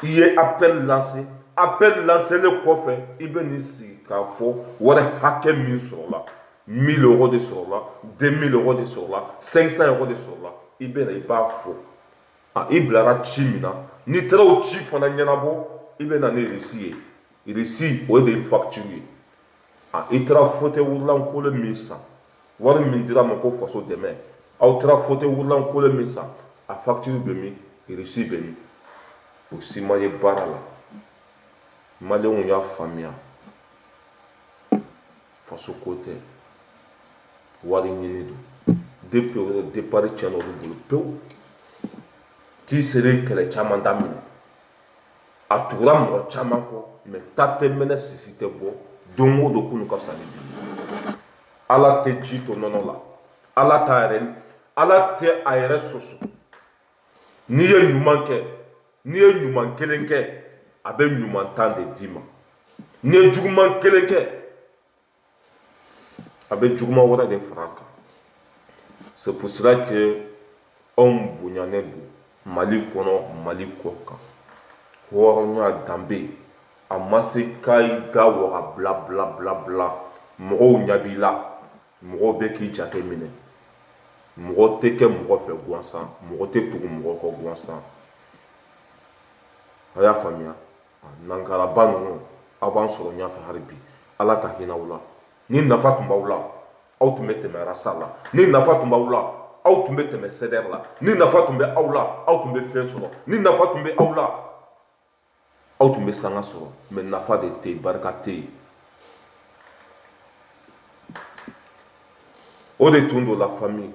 i ye appel lancé le kɔfɛ i bɛ n'i sigi k'a fɔ wari hakɛ min sɔrɔla 1000 euros de sɔrɔla 2000 euros de sɔrɔla 500 euros de sɔrɔla i bɛ na i b'a fɔ i bilara ci min na n'i taara o ci fana ɲɛnabɔ i bɛ na ni récit ye récit o de ye facture ye i taara fauteuil wurulankolon min san wari min dira ma ko faso dɛmɛ aw taara fauteuil wurulankolon min san a facture bɛ min récit bɛ min o si ma ye baara la maliyɛnw y'a faamuya faso ko tɛ wari ɲini don depuis o départ tiɲɛna olu bolo pewu Tiseri kɛlɛ caman daminɛ a tugura mɔgɔ caman kɔ mais ta tɛ mɛnɛ sisi tɛ bɔ don o don kunu ka fisa ni bi ala tɛ ji to nɔnɔ la ala tɛ a yɛrɛ soso n'i ye ɲuman kɛ n'i ye ɲuman kelen kɛ a bɛ ɲuman 10 de d'i ma n'i ye juguman kelen kɛ a bɛ juguman wɛrɛ de fara a kan c'est pour cela que anw bonyanen don Mali kɔnɔ Mali kɔ kan hɔrɔnya danbe a ma se k'a i da waga bila mɔgɔw ɲɛ b'i la mɔgɔw bɛ k'i jate minɛ mɔgɔ tɛ kɛ mɔgɔ fɛ gansan mɔgɔ tɛ tugu mɔgɔ kɔ gansan a y'a faamuya nankaraba ninnu aw b'an sɔrɔ ɲɛfɛ hali bi ala ka hinɛ aw la ni nafa tun b'aw la aw tun bɛ tɛmɛ rasa la ni nafa tun b'aw la aw tun bɛ tɛmɛ sɛdɛri la ni nafa tun bɛ aw la aw tun bɛ fɛn sɔrɔ ni nafa tun bɛ aw la aw tun bɛ sanga sɔrɔ mɛ nafa de tɛ yen barika tɛ yen o de tun don la famille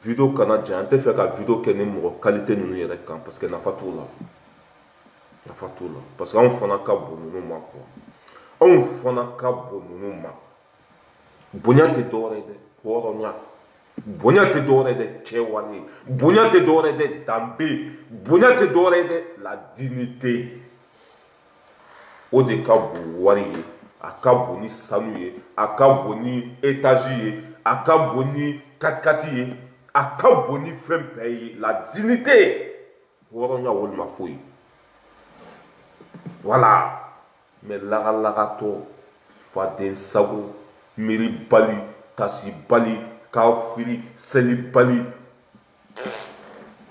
video kana jan an tɛ fɛ ka video kɛ ni mɔgɔ qualité ninnu yɛrɛ kan parce que nafa t'o la parce que anw fana ka bon ninnu ma quoi anw fana ka bon ninnu ma bonya tɛ dɔwɛrɛ ye dɛ hɔrɔnya bonya tɛ dɔwɛrɛ ye dɛ cɛwari bonya tɛ dɔwɛrɛ ye dɛ danbe bonya tɛ dɔwɛrɛ ye dɛ la dignité o de ka bon wari ye a ka bon ni sanu ye a ka bon ni étage ye a ka bon ni katikati ye a ka bon ni fɛn bɛɛ ye la dignité hɔrɔnya walima foyi voilà mais lagalagatɔ faden sago miiri bali tasi bali kafiri seli bali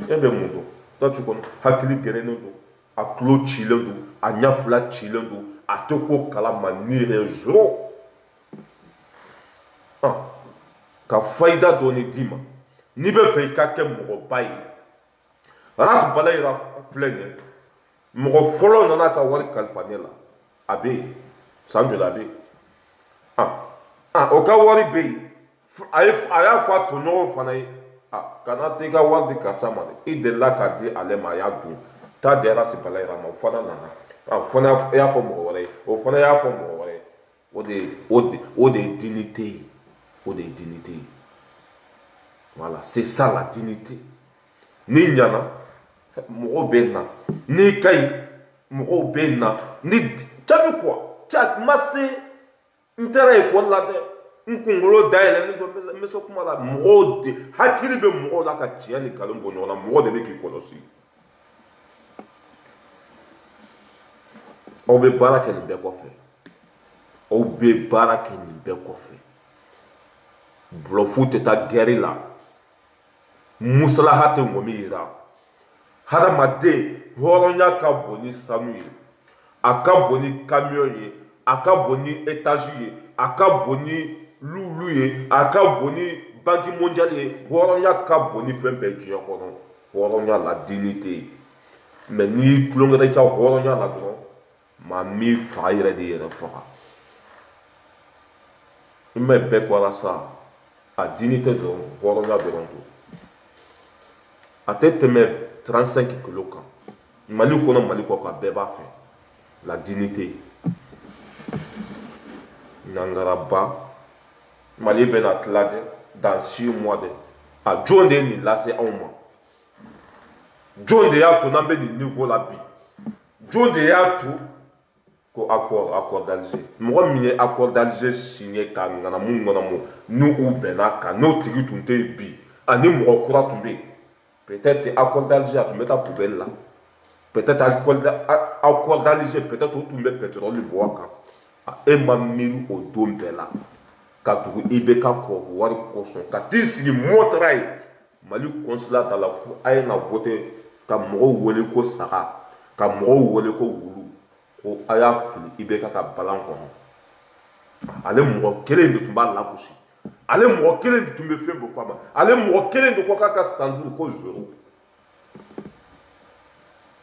e bɛ mun dɔn datu kɔnɔ hakili gɛrɛnen don a tulo cilen don a ɲɛ fila cilen don a tɛ ko kalama ni réseau ka fayida dɔɔni d'i ma n'i bɛ fɛ i ka kɛ mɔgɔba ye ras balayira filɛ nin ye mɔgɔ fɔlɔ nana ka wari kalifa ne la a bɛ yen san joli a bɛ yen o ka wari bɛ yen a y'a fɔ a tɔɲɔgɔnw fana ye kana taa i ka wari di karisa ma dɛ i delila k'a di ale ma a y'a dun taa di ras balayira ma o fana nana o fana y'a fɔ mɔgɔ wɛrɛ ye o fana y'a fɔ mɔgɔ wɛrɛ ye o de ye dignité ye o de ye dignité ye voilà c'est ça la dignité n'i ɲana mɔgɔw bɛ na n'i ka ɲi mɔgɔw bɛ na ni jabi quoi cɛ ma se n taara ekɔli la dɛ n kunkolo dayɛlɛ ne ko n bɛ se kuma la mɔgɔw de hakili bɛ mɔgɔw la ka tiɲɛ ni nkalon bɔ ɲɔgɔn na mɔgɔ de bɛ k'i kɔlɔsi aw bɛ baara kɛ nin bɛɛ kɔfɛ aw bɛ baara kɛ nin bɛɛ kɔfɛ bulɔfu tɛ taa gɛri la musalaha tɛ ŋɔmi yira hadamaden hɔrɔnya ka bon ni sanu ye a ka bon ni camion ye a ka bon ni étage ye a ka bon ni lulu ye a ka bon ni banque mondiale ye hɔrɔnya ka bon ni fɛn bɛɛ diɲɛ kɔnɔ hɔrɔnya la dignité mais n'i tulonkɛra i ka hɔrɔnya la dɔrɔn maa min faga yɛrɛ de yɛrɛ faga i ma bɛɛ kɔra sa a dignité dɔrɔn hɔrɔnya dɔrɔn don a tɛ tɛmɛ 35 kilos kan mali kɔnɔ mali kɔ kan bɛɛ b'a fɛ la dignité nangaraba mali bɛna tila dɛ dans 6 mois dɛ a jɔn de ye nin lase anw ma jɔn de y'a to n'an bɛ nin niveau la bi jɔn de y'a to ko accord d'Alger mɔgɔ min ye accord d'Alger signé ka ŋanamu ŋanamu n'u bɛnna kan n'o tigi tun tɛ yen bi ani mɔgɔ kura tun bɛ yen peut-être accord d'Alger a tun bɛ taa poubelle la peut-être accord d'Alger peut-être o tun bɛ pétrole bɔ a kan e ma miiri o don bɛɛ la ka tugu IBK kɔ wari kosɔn ka t'i sigi Montreuil ye mali consulat da la ko a ye na voter ka mɔgɔw wele ko saga ka mɔgɔw wele ko wulu ko a y'a fili IBK ka balan kɔnɔ ale mɔgɔ kelen de tun b'a lagosi ale mɔgɔ kelen de tun bɛ fɛn bɛɛ fɔ a ma ale mɔgɔ kelen de ko k'a ka san 5 ko zéro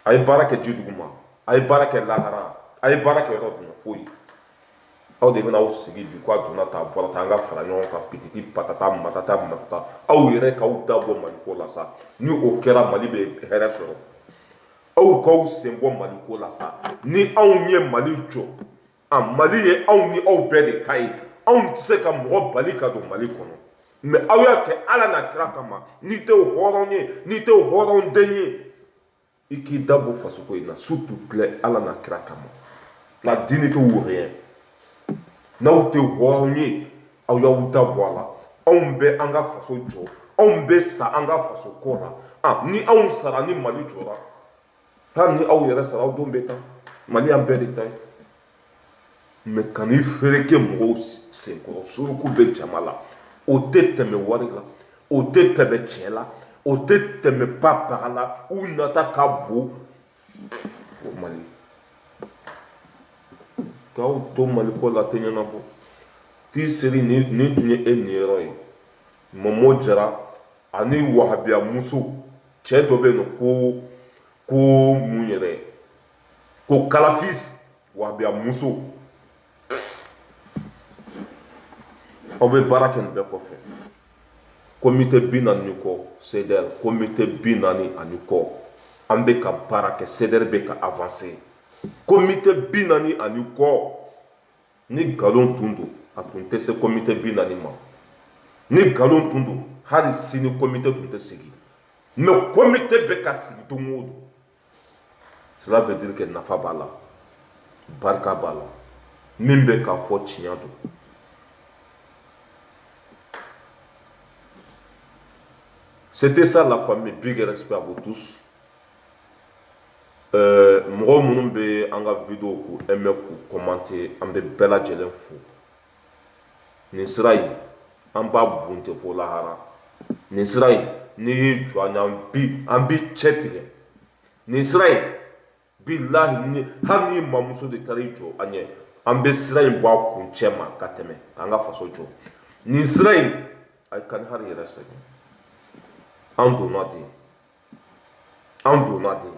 a ye baara kɛ ji duguma a ye baara kɛ lahara a ye baara kɛ yɔrɔ dun foyi aw de bɛna aw sigi bi ko a donna ta a bɔra ta an ka fara ɲɔgɔn kan pititi patata matata matata aw yɛrɛ k'aw da bɔ mali ko la sa ni o kɛra mali bɛ hɛrɛ sɔrɔ aw k'aw sen bɔ mali ko la sa ni anw ye mali jɔ mali ye anw ni aw bɛɛ de ka ye anw tɛ se ka mɔgɔ bali ka don mali kɔnɔ mais aw y'a kɛ ala n'a kira kama n'i tɛ hɔrɔn ye n'i tɛ hɔrɔn den ye i k'i da bɔ fasoko in na s'il te plaît ala n'a kira kama la dignité ou rien n'aw tɛ hɔrɔn ye aw y'aw da bɔ a la anw bɛ an ka faso jɔ anw bɛ sa an ka faso ko la ni anw sara ni mali jɔra hali ni aw yɛrɛ sara aw denw bɛ taa mali y'an bɛɛ de ta ye mɛ kan'i fereke mɔgɔw senkɔrɔ suruku bɛ jama la o tɛ tɛmɛ wari la o tɛ tɛmɛ tiɲɛ la o tɛ tɛmɛ papaga la u nata ka bon o mali k'aw to mali ko la tɛ ɲɛnabɔ t'i seri ni tun ye e niyɔrɔ ye mɔmɔ jara ani wahabiya muso cɛ dɔ bɛ yen nɔ ko mun yɛrɛ ko kalafis wahabiya muso aw bɛ baara kɛ nin bɛɛ kɔfɛ komite 40 kɔ CDR komite 40 ani kɔ an bɛ ka baara kɛ CDR bɛ ka avancer komite 40 ani kɔ ni nkalon tun don a tun tɛ se komite 40 ma ni nkalon tun don hali sini komite tun tɛ sigi mɛ komite bɛ ka sigi don o don cela veut dire que nafa b'a la barika b'a la min bɛ k'a fɔ tiɲɛ don. C'était ça la famille, big respect à vous tous. Mɔgɔ minnu bɛ an ka vidéo k'u aimer k'u commenter an bɛ bɛɛ lajɛlen fo nin sira in an b'a bunte fo lahara nin sira in n'i y'i jɔ an bi cɛ tigɛ nin sira in bilahi hali ni mamuso de taara i jɔ an ɲɛ an bɛ sira in bɔ a kun cɛ ma ka tɛmɛ k'an ka faso jɔ nin sira in a ye Kanihari yɛrɛ sɛgɛn. An donna ten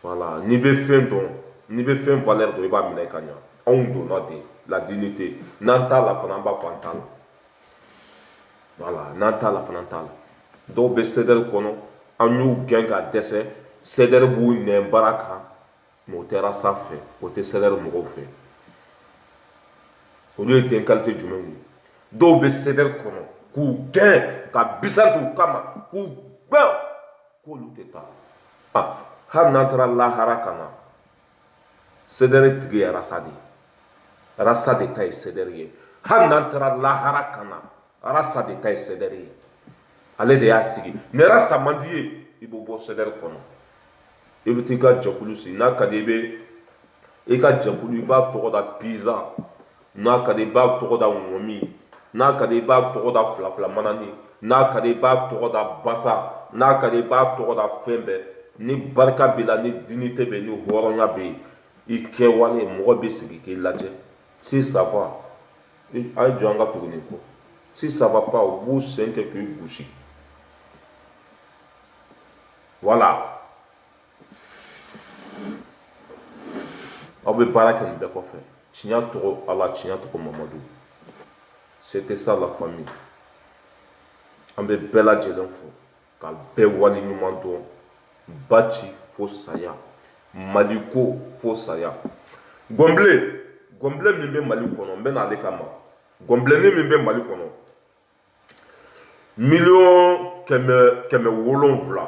voilà n'i bɛ fɛn dɔn n'i bɛ fɛn valeur dɔn i b'a minɛ ka ɲa anw donna ten la dignité n'an t'a la fana an b'a fɔ an t'a la voilà n'an t'a la fana an t'a la dɔw bɛ CDR kɔnɔ an y'u gɛn ka dɛsɛ CDR b'u nɛn baara kan mais o tɛ rasa fɛ o tɛ CDR mɔgɔw fɛ olu ye ten qualité jumɛn ye dɔw bɛ CDR kɔnɔ k'u gɛn ka bisa t'u kama k'u gbɛn k'olu tɛ taa hali n'an taara lahara ka na CDR tigi ye rasa de ta ye CDR ye hali n'an taara lahara ka na rasa de ta ye CDR ye ale de y'a sigi mais rasa man di ye i bɛ bɔ CDR kɔnɔ i bɛ t'i ka jɛkulu sigi n'a ka di i bɛ i ka jɛkulu i b'a tɔgɔ da pizza n'a ka di i b'a tɔgɔ da ŋɔmi n'a ka di i b'a tɔgɔ da filafila manani n'a ka di i b'a tɔgɔ da basa n'a ka di i b'a tɔgɔ da fɛn bɛɛ ni barika b'i la ni dignité bɛ yen ni hɔrɔnya bɛ yen i kɛwale mɔgɔ bɛ sigi k'i lajɛ si ça va a ye jɔ an ka tugu nin kɔ si ça va pas u b'u sen kɛ k'i gosi voilà aw bɛ baara kɛ nin bɛɛ kɔfɛ tiɲɛ tɔgɔ Ala tiɲɛ tɔgɔ Mamadu. C'était ça la famille. An bɛ bɛɛ lajɛlen fo ka bɛɛ wali ɲuman dɔn ba ci fo saya Mali ko fo saya gɔnbilen min bɛ Mali kɔnɔ n bɛ n'ale kama gɔnbilennin min bɛ Mali kɔnɔ 1,700,000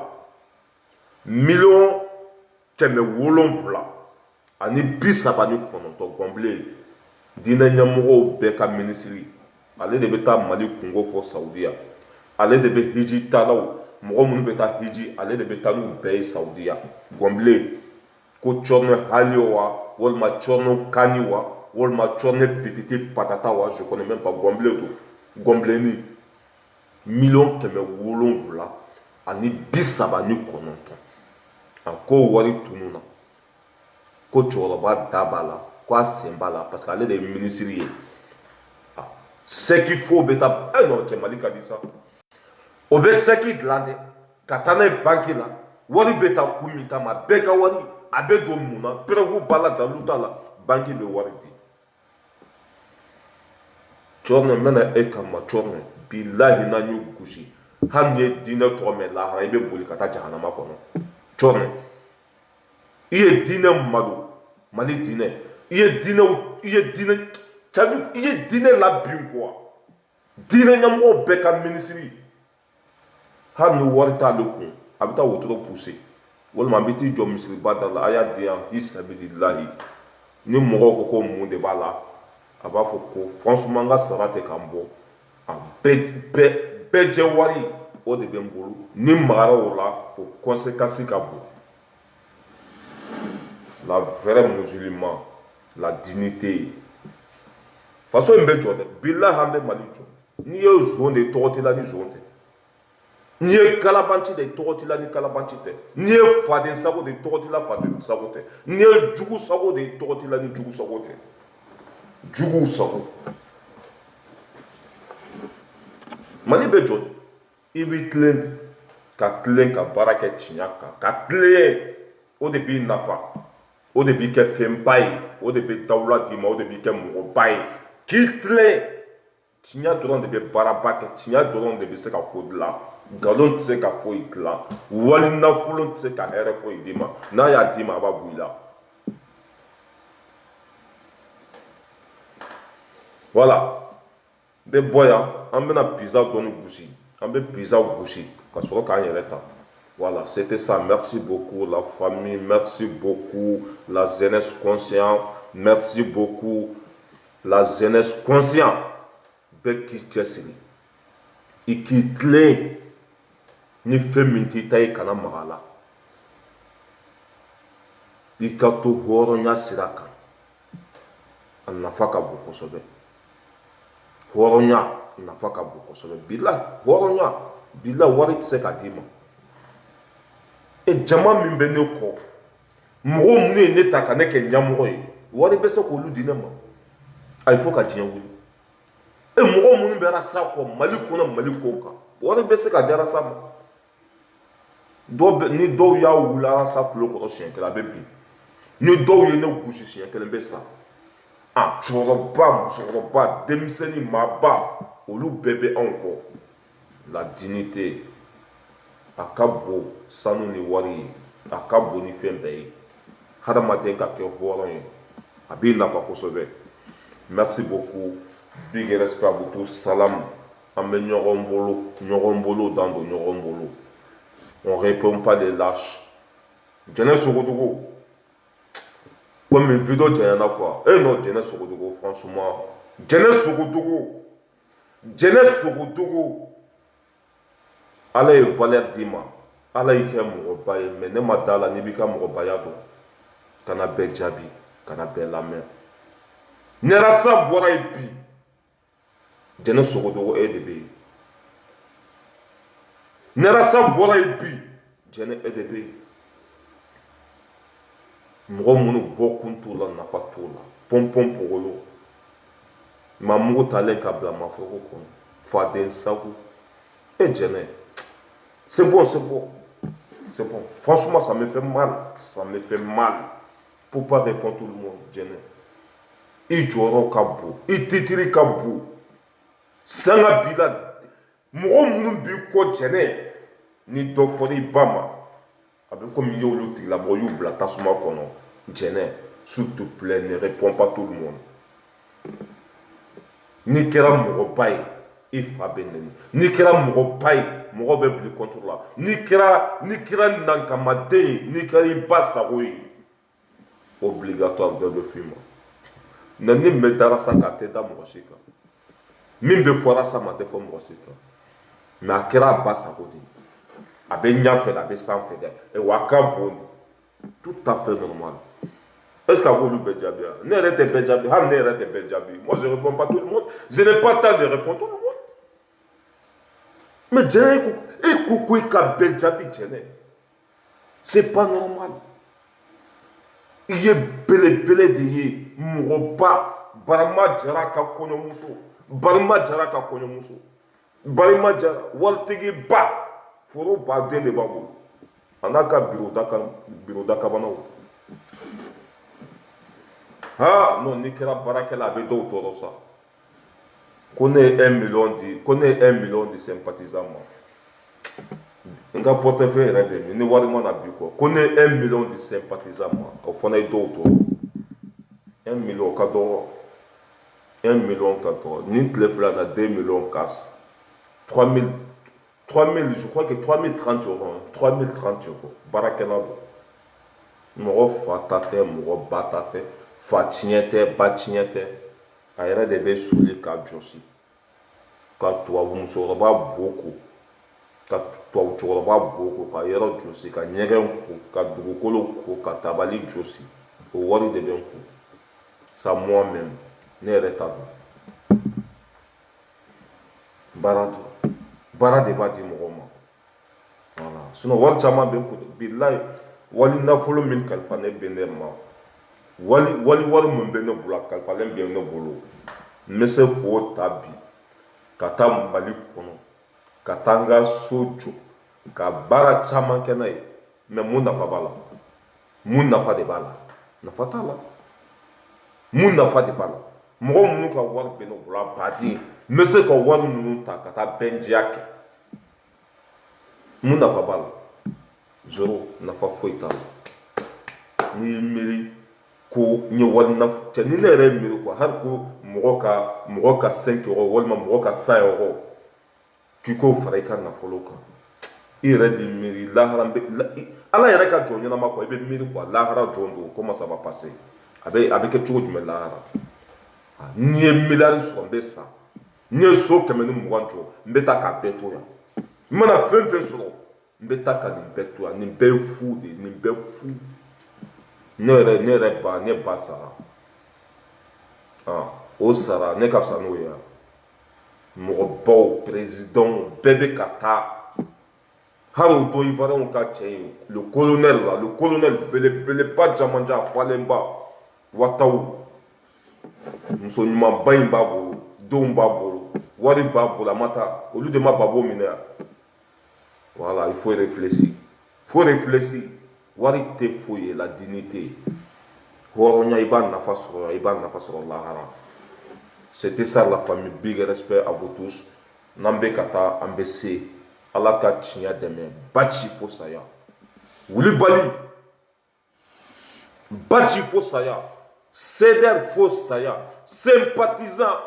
1,700,000 ani 39 gɔnbilen diinɛ ɲɛmɔgɔw bɛɛ ka minisiri ale de bɛ taa Mali kungo fɔ Saudiya ale de bɛ hiji talaw mɔgɔ minnu bɛ taa hiji ale de bɛ taa n'u bɛɛ ye Saudiya gɔnbilen ko cɔrɔnɛ hali wa walima cɔrɔnɛ kani wa walima cɔrɔnɛ pititi patata wa je connais même pas gɔnbilen to gɔnbilennin 700,000 ani 39 a ko wari tunu na ko cɛkɔrɔba da b'a la ko a sen b'a la parce que ale de ye minisiri ye sɛki fo bɛ taa non cɛ Mali ka di sa o bɛ sɛki dilan dɛ ka taa n'a ye banki la wari bɛ taa kun min kama bɛɛ ka wari a bɛ don mun na pɛrɛgu b'a la dalu t'a la banki bɛ wari di cɔrɔnɛ n bɛna e kama cɔrɔnɛ bilahi n'an y'u gosi hali n'i ye diinɛ tɔgɔ mɛn lahara i bɛ boli ka taa jahanama kɔnɔ cɔrɔnɛ i ye diinɛ malo Mali diinɛ i ye diinɛ labin quoi diinɛ ɲɛmɔgɔw bɛɛ ka minisiri hali ni wari t'ale kun a bɛ taa wotoro poussé walima a bɛ t'i jɔ misiriba da la a y'a di yan fi sabilillahi ni mɔgɔw ko ko mun de b'a la a b'a fɔ ko franchement n ka sara tɛ k'an bɔ bɛɛ jɛ wari o de bɛ n bolo ni magara o la o conséquence ka bon la vraie musulman, la dignité. Façon mbe jode, billah hambe mali jode. Ni ye zonde togoti la ni zonde. Ni ye kalabanci de togoti la ni kalabanci te. Ni ye faden sago de togoti la faden sago te. Ni ye jugu sago de togoti la ni jugu sago te. Jugu sago. Mali be jode. Ibi tlen ka baara kɛ tiɲɛ kan ka tilen o de b'i nafa o de b'i kɛ fɛnba ye o de bɛ dawula d'i ma o de b'i kɛ mɔgɔba ye k'i tilen tiɲɛ dɔrɔn de bɛ baaraba kɛ tiɲɛ dɔrɔn de bɛ se ka ko dilan nkalon tɛ se ka foyi dilan wali nafolo tɛ se ka hɛrɛ foyi d'i ma n'a y'a d'i ma a b'a bɔ i la voilà n bɛ bɔ yan an bɛna pizza dɔɔni gosi an bɛ pizza gosi ka sɔrɔ k'an yɛrɛ ta. Voilà, c'était ça. Merci beaucoup la famille, merci beaucoup la jeunesse consciente, merci beaucoup la jeunesse consciente. Bɛɛ k'i cɛsiri i k'i tilen ni fɛn min t'i ta ye kana maga a la i ka to hɔrɔnya sira kan a nafa ka bon kosɛbɛ hɔrɔnya nafa ka bon kosɛbɛ bila hɔrɔnya bila wari tɛ se ka d'i ma jama min bɛ ne kɔ mɔgɔ minnu ye ne ta ka ne kɛ ɲɛmɔgɔ ye wari bɛ se k'olu di ne ma a il faut ka diɲɛ wuli mɔgɔ minnu bɛ arasa kɔ mali kɔnɔ mali ko kan wari bɛ se ka di arasa ma ni dɔw y'a wuli arasa kulo kɔrɔ siɲɛ kelen a bɛ bin ni dɔw ye ne gosi siɲɛ kelen bɛ sa cɛkɔrɔba musokɔrɔba denmisɛnnin maaba olu bɛɛ bɛ anw kɔ la dignité a ka bon sanu ni wari ye a ka bon ni fɛn bɛɛ ye hadamaden ka kɛ hɔrɔn ye a b'i nafa kosɛbɛ merci beaucoup big respect à vous tous salam an bɛ ɲɔgɔn bolo dan don ɲɔgɔn bolo on répond pas des lâches jɛnɛ sogodogo komi video jɛnyana quoi non jɛnɛ sogodogo franchement jɛnɛ sogodogo ala ye valeur d'i ma ala y'i kɛ mɔgɔba ye mais ne ma da la n'i b'i ka mɔgɔbaya dɔn kana bɛɛ jaabi kana bɛɛ lamɛn nɛrasa bɔra ye bi jɛnɛ sogodogo e de bɛ yen nɛrasa bɔra ye bi jɛnɛ e de bɛ yen mɔgɔ minnu bɔkun t'u la nafa t'u la pɔnpɔn pogolo mamugu talen ka bila mafoko kɔnɔ faden sago jɛnɛ c'est bon. Franchement, ça me fait mal. Pour pas répondre tout le monde, Djene. I jɔyɔrɔ ka bon, i titiri ka bon. Sanga bila, mɔgɔ minnu b'i kɔ Djene, ni dɔ fɔra i ba ma, a bɛ komi i y'olu tigilamɔgɔ y'u bila tasuma kɔnɔ. Djene, s'il te plaît, ne réponds pas tout le monde. N'i kɛra mɔgɔba ye, i fa bɛ nɛni n'i kɛra mɔgɔba ye mɔgɔ bɛ bili contre la n'i kɛra nankamaden ye n'i kɛra i ba sago ye obligatoire dɔ bɛ f'i ma na ni bɛ dara sa k'a tɛ da mɔgɔ si kan min bɛ fɔra sa ma tɛ fɔ mɔgɔ si kan mais a kɛra a ba sago de ye a bɛ ɲɛfɛ a bɛ sanfɛ dɛ wa a ka bon tout à fait normal. Est-ce qu'à vous, le jaabi ne yɛrɛ tɛ bɛɛ jaabi hali ne yɛrɛ tɛ bɛɛ jaabi moi je réponds pas tout le monde je n'ai pas temps de répondre tout le monde mais Djene ko i ka bɛɛ jaabi Djene c'est pas normal i ye belebele de ye mɔgɔba Barama Jara ka kɔɲɔmuso Barama Jara waritigiba foro baden de b'a bolo a n'a ka bureau dakabanaw non n'i kɛra baarakɛla a bɛ dɔw tɔɔrɔ sa ko ne ye 1 million di sympathisant ma n ka portefeuille yɛrɛ bɛ min ni wari ma na bi kɔ ko ne ye 1 million di sympathisant ma o fana ye dɔw tɔɔrɔ 1 million ka dɔgɔ 1 million ka dɔgɔ ni tile fila na 2 millions casse 3000 je crois que 3030 euros 3030 euros baarakɛla don mɔgɔ fa ta tɛ mɔgɔ ba ta tɛ fa tiɲɛ tɛ ba tiɲɛ tɛ a yɛrɛ de bɛ soli ka jɔsi ka tubabu musokɔrɔba bo ko ka tubabu cɛkɔrɔba bo ko ka yɔrɔ jɔsi ka ɲɛgɛn ko ka dugukolo ko ka tabali jɔsi o wari de bɛ n kun ça moi-même ne yɛrɛ t'a dɔn baara de b'a di mɔgɔ ma voilà sinon wari caman bɛ n kun bilayi wali nafolo min kalifa ne bɛ ne ma wari min bɛ ne bolo a kalifalen bɛ ne bolo n bɛ se k'o ta bi ka taa Mali kɔnɔ ka taa n ka so jɔ ka baara caman kɛ n'a ye mais mun nafa b'a la mun nafa de b'a la nafa t'a la mun nafa de b'a la mɔgɔ minnu ka wari bɛ ne bolo a baden n bɛ se ka wari ninnu ta ka taa bɛnjiya kɛ mun nafa b'a la zéro nafa foyi t'a la n'i ye miiri ko n ye wari nafa cɛ ni ne yɛrɛ ye miiri quoi hali ko mɔgɔ ka 5 euros walima mɔgɔ ka 100 euros k'i k'o fara i ka nafolo kan i yɛrɛ b'i miiri lahara ala yɛrɛ ka jɔn ɲɛnama quoi i bɛ miiri quoi lahara jɔn don comment ça va passer a bɛ kɛ cogo jumɛn lahara n'i ye miliyari sɔrɔ n bɛ sa n'i ye so 120 jɔ n bɛ taa k'a bɛɛ to yan n mana fɛn fɛn sɔrɔ n bɛ taa ka nin bɛɛ to yan nin bɛɛ ye fu de ye nin bɛɛ fu ne ba sara o sara ne ka fisa n'o ye mɔgɔbaw président bɛɛ bɛ ka taa hali o don ivoiriyɛnw ka cɛ ye le colonel belebeleba jamanjan falenba wataw muso ɲumanba in b'a bolo denw b'a bolo wari b'a bolo a ma taa olu de ma babo minɛ yan voilà il faut réfléchir wari tɛ foyi ye la dignité hɔrɔnya i b'a nafa sɔrɔ lahara c'était ça la famille big respect à vous tous n'an bɛ ka taa an bɛ se ala ka tiɲɛ dɛmɛ ba ci fo saya wulibali ba ci fo saya cédère fo saya sympathisant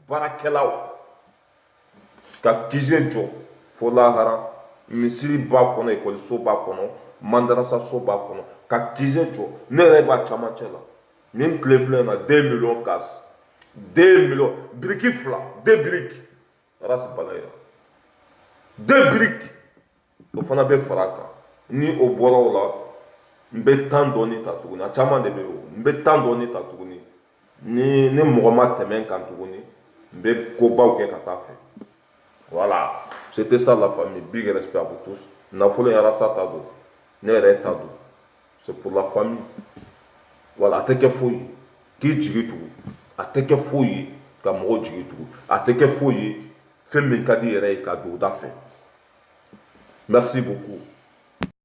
baarakɛlaw ka kije jɔ fo lahara misiri b'a kɔnɔ ekɔliso b'a kɔnɔ mandarasaso b'a kɔnɔ ka kije jɔ ne yɛrɛ b'a camancɛ la nin tile filɛ na 2 millions kas 2 millions biriki 2 biriki arasi balaya 2 biriki o fana bɛ fara kan ni o bɔra o la n bɛ temps dɔɔni ta tuguni a caman de bɛ yen n bɛ temps dɔɔni ta tuguni ni mɔgɔ ma tɛmɛ n kan tuguni n bɛ kobaw kɛ ka taa fɛ voilà c'était ça la famille big respect à vous tous nafolo in arasa ta don ne yɛrɛ ta don c'est pour la famille voilà a tɛ kɛ foyi ye k'i jigi tugu a tɛ kɛ foyi ye ka mɔgɔw jigi tugu a tɛ kɛ foyi ye fɛn min ka di yɛrɛ ye ka don o da fɛ merci beaucoup.